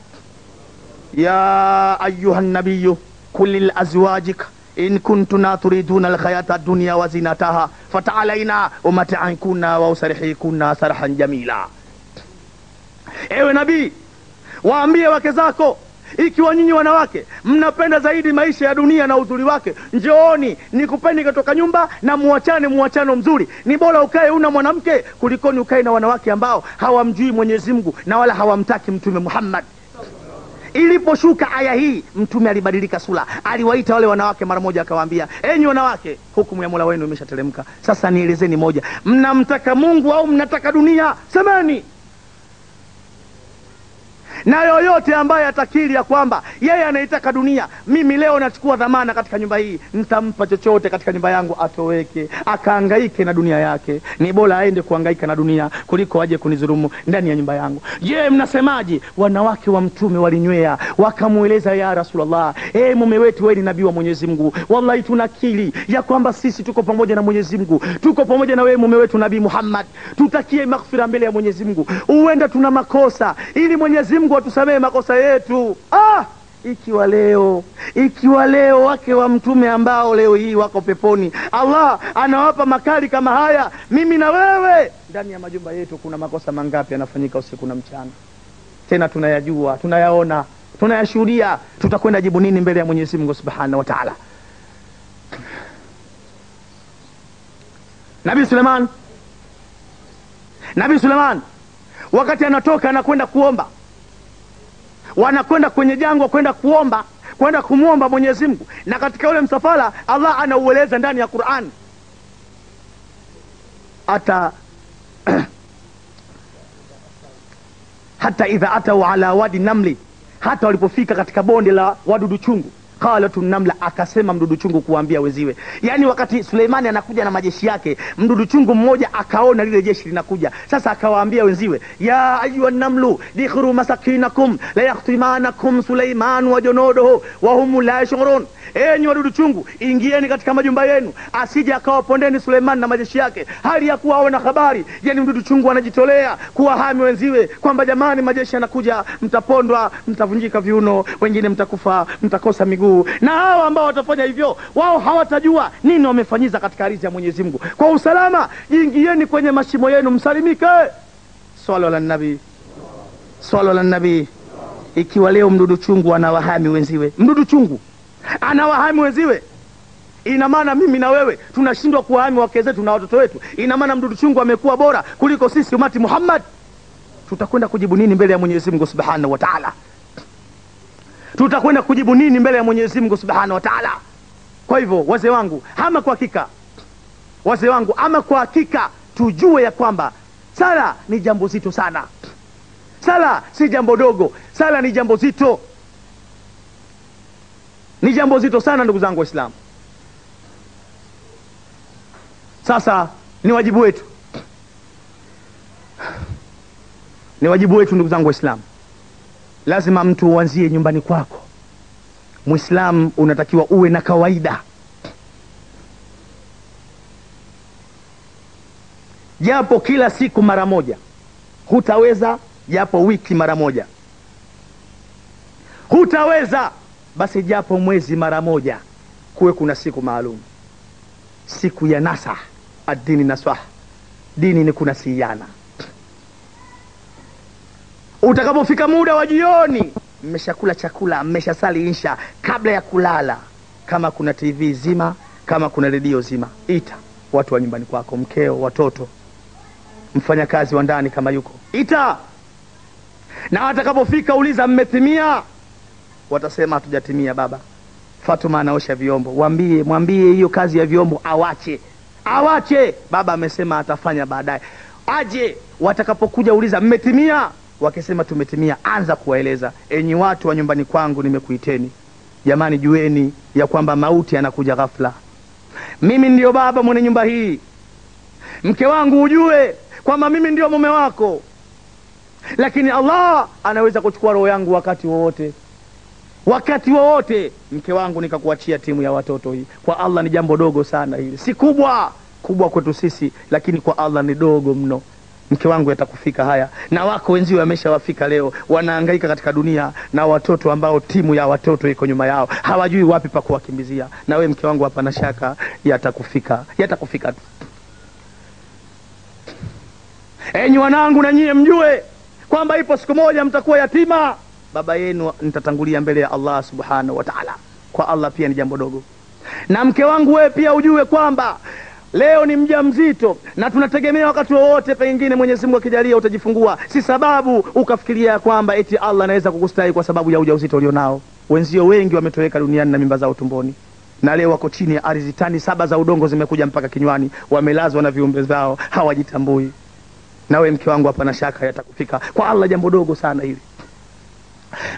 ya ayuha nabiyyu kulli azwajika in kuntunna turiduna alhayata ad-dunya wa zinataha fata'alaina umata'ankuna wa usarihikuna sarahan jamila. Ewe nabii, waambie wake zako, ikiwa nyinyi wanawake mnapenda zaidi maisha ya dunia na uzuri wake, njooni nikupeni kutoka nyumba na muachano mzuri. Ni bora ukae una mwanamke kulikoni ukae na wanawake ambao hawamjui Mwenyezi Mungu na wala hawamtaki Mtume Muhammad. Iliposhuka aya hii, mtume alibadilika sura, aliwaita wale wanawake mara moja, akawaambia, enyi wanawake, hukumu ya Mola wenu imeshateremka. Sasa nielezeni moja, mnamtaka Mungu au mnataka dunia? Semeni. Na yoyote ambaye atakiri ya kwamba yeye anaitaka dunia, mimi leo nachukua dhamana katika nyumba hii, nitampa chochote katika nyumba yangu, atoweke akahangaike na dunia yake. Ni bora aende kuhangaika na dunia kuliko aje kunidhulumu ndani ya nyumba yangu. Je, mnasemaje? Wanawake wa mtume walinywea, wakamueleza, ya Rasulullah, mume wetu wewe ni nabii wa Mwenyezi Mungu, wallahi tunakiri ya kwamba sisi tuko pamoja na Mwenyezi Mungu, tuko pamoja na wewe mume wetu Nabii Muhammad, tutakie maghfira mbele ya Mwenyezi Mungu. Huenda tuna makosa, ili Mwenyezi Mungu atusamee makosa yetu. Ikiwa leo wake wa mtume ambao leo hii wako peponi, Allah anawapa makali kama haya, mimi na wewe ndani ya majumba yetu kuna makosa mangapi yanafanyika usiku na mchana? Tena tunayajua, tunayaona, tunayashuhudia. Tutakwenda jibu nini mbele ya Mwenyezi Mungu Subhanahu wa Ta'ala? Nabii Suleiman wakati anatoka anakwenda kuomba, wanakwenda kwenye jangwa kwenda kuomba, kwenda kumuomba Mwenyezi Mungu, na katika ule msafara Allah anaueleza ndani ya Qur'an, hata idha atau ala wadi namli, hata walipofika katika bonde la wadudu chungu, qalatun namla, akasema mdudu chungu kuambia wenziwe. Yani wakati Suleimani anakuja na majeshi yake, mdudu chungu mmoja akaona lile jeshi linakuja, sasa akawaambia wenziwe, ya ayuha namlu dikhru masakinakum la yahtimanakum Suleiman wa junuduhu wa hum la yashurun. Enyi wadudu chungu, ingieni katika majumba yenu, asije akawapondeni Suleiman na majeshi yake hali ya kuwa hawana habari. Yani mdudu chungu anajitolea kuwahami wenziwe kwamba jamani, majeshi yanakuja, mtapondwa, mtavunjika viuno, wengine mtakufa, mtakosa miguu. Na hao ambao watafanya hivyo, wao hawatajua nini wamefanyiza katika ardhi ya Mwenyezi Mungu. Kwa usalama, ingieni kwenye mashimo yenu msalimike. Swalla ala nabii, swalla ala nabii. Ikiwa leo mdudu chungu anawahami wenziwe, mdudu chungu anawahami wenziwe, ina maana mimi na wewe tunashindwa kuwahami wake zetu na watoto wetu? Ina maana mdudu chungu amekuwa bora kuliko sisi umati Muhammad? Tutakwenda kujibu nini mbele ya Mwenyezi Mungu Subhanahu wa Ta'ala? Tutakwenda kujibu nini mbele ya Mwenyezi Mungu Subhanahu wa Ta'ala? Kwa hivyo wazee wangu, ama kwa hakika, wazee wangu, ama kwa hakika tujue ya kwamba sala ni jambo zito sana. Sala si jambo dogo, sala ni jambo zito, ni jambo zito sana ndugu zangu Waislamu. Sasa ni wajibu wetu, ni wajibu wetu ndugu zangu Waislamu. Lazima mtu uanzie nyumbani kwako. Muislamu unatakiwa uwe na kawaida, japo kila siku mara moja. Hutaweza, japo wiki mara moja. Hutaweza, basi japo mwezi mara moja. Kuwe kuna siku maalum, siku ya nasah. Ad-dini nasah, dini ni kunasiana. Utakapofika muda wa jioni, mmeshakula chakula, mmeshasali insha, kabla ya kulala, kama kuna TV zima, kama kuna redio zima, ita watu wa nyumbani kwako, mkeo, watoto, mfanyakazi wa ndani kama yuko, ita. Na atakapofika uliza, mmetimia? Watasema hatujatimia baba. Fatuma anaosha vyombo, mwambie hiyo kazi ya vyombo awache. Baba amesema atafanya baadaye, aje. Watakapokuja uliza, mmetimia? Wakisema tumetimia, anza kuwaeleza, enyi watu wa nyumbani kwangu, nimekuiteni. Jamani, jueni ya kwamba mauti yanakuja ghafla. Mimi ndio baba mwenye nyumba hii. Mke wangu, ujue kwamba mimi ndio mume wako, lakini Allah anaweza kuchukua roho yangu wakati wowote. Wakati wowote. Mke wangu, nikakuachia timu ya watoto hii. Kwa Allah ni jambo dogo sana hili, si kubwa kwetu sisi, lakini kwa Allah ni dogo mno. Mke wangu, yatakufika haya. Na wako wenzio wameshawafika leo, wanahangaika katika dunia na watoto ambao timu ya watoto iko nyuma yao, hawajui wapi pa kuwakimbizia. Na we mke wangu, hapana shaka yatakufika tu. Enyi wanangu, na nyie mjue kwamba ipo siku moja mtakuwa yatima. Baba yenu nitatangulia mbele ya Allah Subhanahu wa Ta'ala. Kwa Allah pia ni jambo dogo. Na mke wangu, wewe pia ujue kwamba leo ni mjamzito na tunategemea wakati wowote pengine Mwenyezi Mungu akijalia utajifungua. Si sababu ukafikiria kwamba eti Allah anaweza kukustahi kwa sababu ya ujauzito ulionao. Wenzio wengi wametoweka duniani na mimba zao tumboni, na leo wako chini ya ardhi, tani 7 za udongo zimekuja mpaka kinywani, wamelazwa na viumbe zao, hawajitambui. Na wewe mke wangu, hapana shaka yatakufika. Kwa Allah jambo dogo sana hili.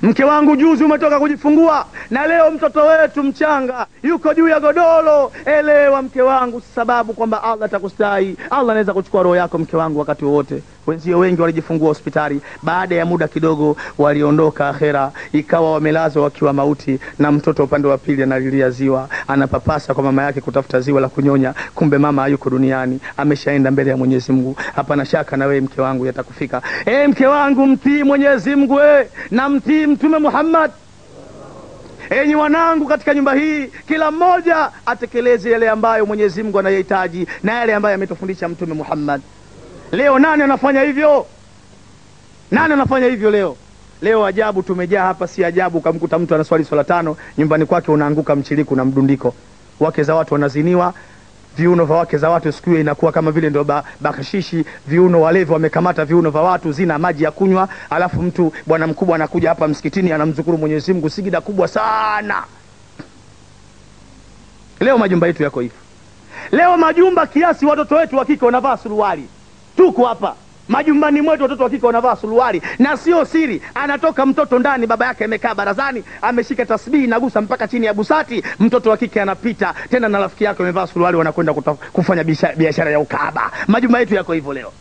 Mke wangu, juzi umetoka kujifungua na leo mtoto wetu mchanga yuko juu ya godoro. Elewa mke wangu, sababu kwamba Allah atakustahi. Allah anaweza kuchukua roho yako mke wangu wakati wowote. Wenzio wengi walijifungua hospitali, baada ya muda kidogo waliondoka akhera, ikawa wamelazwa wakiwa mauti, na mtoto upande wa pili analilia ziwa, anapapasa kwa mama yake kutafuta ziwa la kunyonya, kumbe mama hayuko duniani, ameshaenda mbele ya Mwenyezi Mungu. Hapana shaka na wewe mke wangu yatakufika. Mke wangu, mtii Mwenyezi Mungu na mtii Mtume Muhammad. Enyi wanangu katika nyumba hii, kila mmoja atekeleze yale ambayo Mwenyezi Mungu anayahitaji na yale ambayo ametufundisha Mtume Muhammad. Leo nani anafanya hivyo? Nani anafanya hivyo leo? Leo ajabu tumejaa hapa, si ajabu ukamkuta mtu anaswali swala 5, nyumbani kwake unaanguka mchiliku na mdundiko. Wake za watu wanaziniwa, viuno vya wake za watu siku hiyo inakuwa kama vile ndio bakashishi. Viuno, walevi wamekamata viuno vya watu, zina maji ya kunywa. Alafu mtu bwana mkubwa anakuja hapa msikitini anamzukuru Mwenyezi Mungu, sijida kubwa sana. Leo majumba yetu yako hivi. Leo majumba kiasi watoto wetu wa kike wanavaa suruali. Tuko hapa Majumbani mwetu watoto wa kike wanavaa suruali, na sio siri. Anatoka mtoto ndani, baba yake amekaa barazani, ameshika tasbihi nagusa mpaka chini ya busati, mtoto wa kike anapita tena na rafiki yake amevaa suruali, wanakwenda kufanya biashara ya ukahaba. Majumba yetu yako hivyo leo.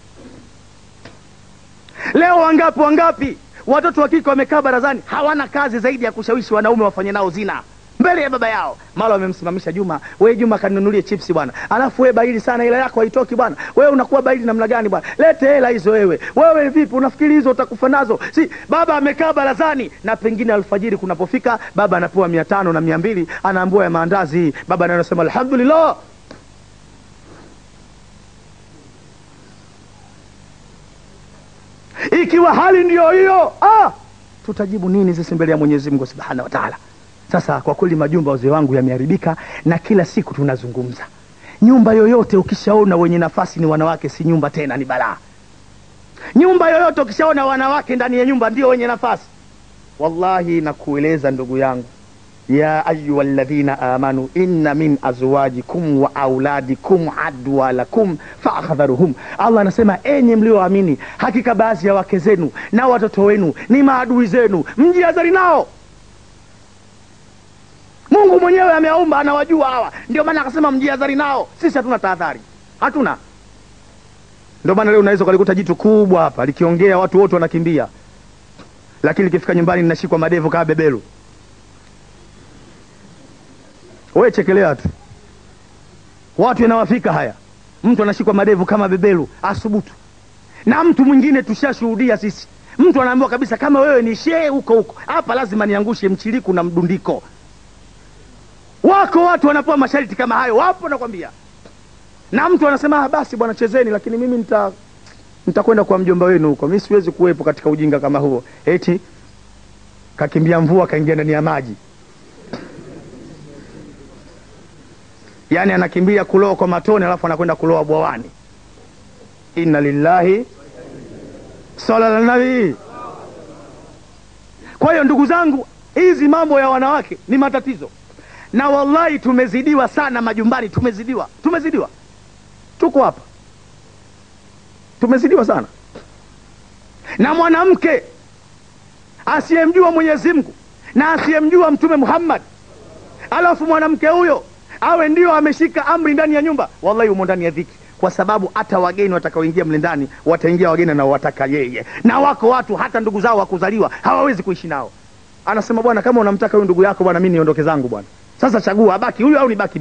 Leo wangapi watoto wa kike wamekaa barazani, hawana kazi zaidi ya kushawishi wanaume wafanye nao zina mbele ya baba yao. Mara wamemsimamisha Juma, wewe Juma kanunulie chipsi bwana. Alafu wewe baili sana, ila yako haitoki bwana. Wewe unakuwa baili namna gani bwana? Lete hela hizo wewe. Wewe vipi unafikiri hizo utakufa nazo? Si baba amekaa barazani, na pengine alfajiri kunapofika baba anapewa 500 na 200, anaambiwa ya maandazi. Baba naye anasema alhamdulillah. Ikiwa hali ndiyo hiyo, tutajibu nini sisi mbele ya Mwenyezi Mungu Subhanahu wa Ta'ala? Sasa kwa kweli majumba wazee wangu yameharibika, na kila siku tunazungumza. Nyumba yoyote ukishaona wenye nafasi ni wanawake, si nyumba tena, ni balaa. Nyumba yoyote ukishaona wanawake ndani ya nyumba ndio wenye nafasi, wallahi nakueleza ndugu yangu, ya ayyuhalladhina amanu inna min azwajikum wa auladikum adwa lakum fa'hdharuhum. Allah anasema, enyi mlioamini, hakika baadhi ya wake zenu na watoto wenu ni maadui zenu, mjihadhari nao. Mungu mwenyewe amewaumba, anawajua hawa, ndio maana akasema mjihadhari nao. Sisi hatuna tahadhari, hatuna. Ndio maana leo unaweza kulikuta jitu kubwa hapa likiongea watu wote wanakimbia, lakini likifika nyumbani ninashikwa madevu kama bebelu. Wewe chekelea tu, watu yanawafika haya, mtu anashikwa madevu kama bebelu, asubutu. Na mtu mwingine tushashuhudia sisi, mtu anaambiwa kabisa, kama wewe ni shehe huko hapa lazima niangushe mchiliku na mdundiko. Wako watu wanapewa masharti kama hayo, wapo nakwambia. Na mtu anasema basi bwana chezeni, lakini mimi nitakwenda kwa mjomba wenu huko, mimi siwezi kuwepo katika ujinga kama huo. Eti kakimbia mvua kaingia ndani ya maji. Yani anakimbia kuloa kwa matone, alafu anakwenda kuloa bwawani. Inna lillahi sala ala nabii. Kwa hiyo ndugu zangu, hizi mambo ya wanawake ni matatizo, na wallahi tumezidiwa sana majumbani. Tumezidiwa. Tuko hapa, tumezidiwa sana. Na mwanamke asiyemjua Mwenyezi Mungu na asiyemjua Mtume Muhammad, alafu mwanamke huyo awe ndio ameshika amri ndani ya nyumba, wallahi umo ndani ya dhiki. Kwa sababu hata wageni watakaoingia mle ndani wataingia wageni na wataka yeye. Na wako watu hata ndugu zao wa kuzaliwa hawawezi kuishi nao. Anasema bwana, kama unamtaka huyu ndugu yako bwana, mimi niondoke zangu bwana. Sasa chagua, abaki huyu au nibaki mimi.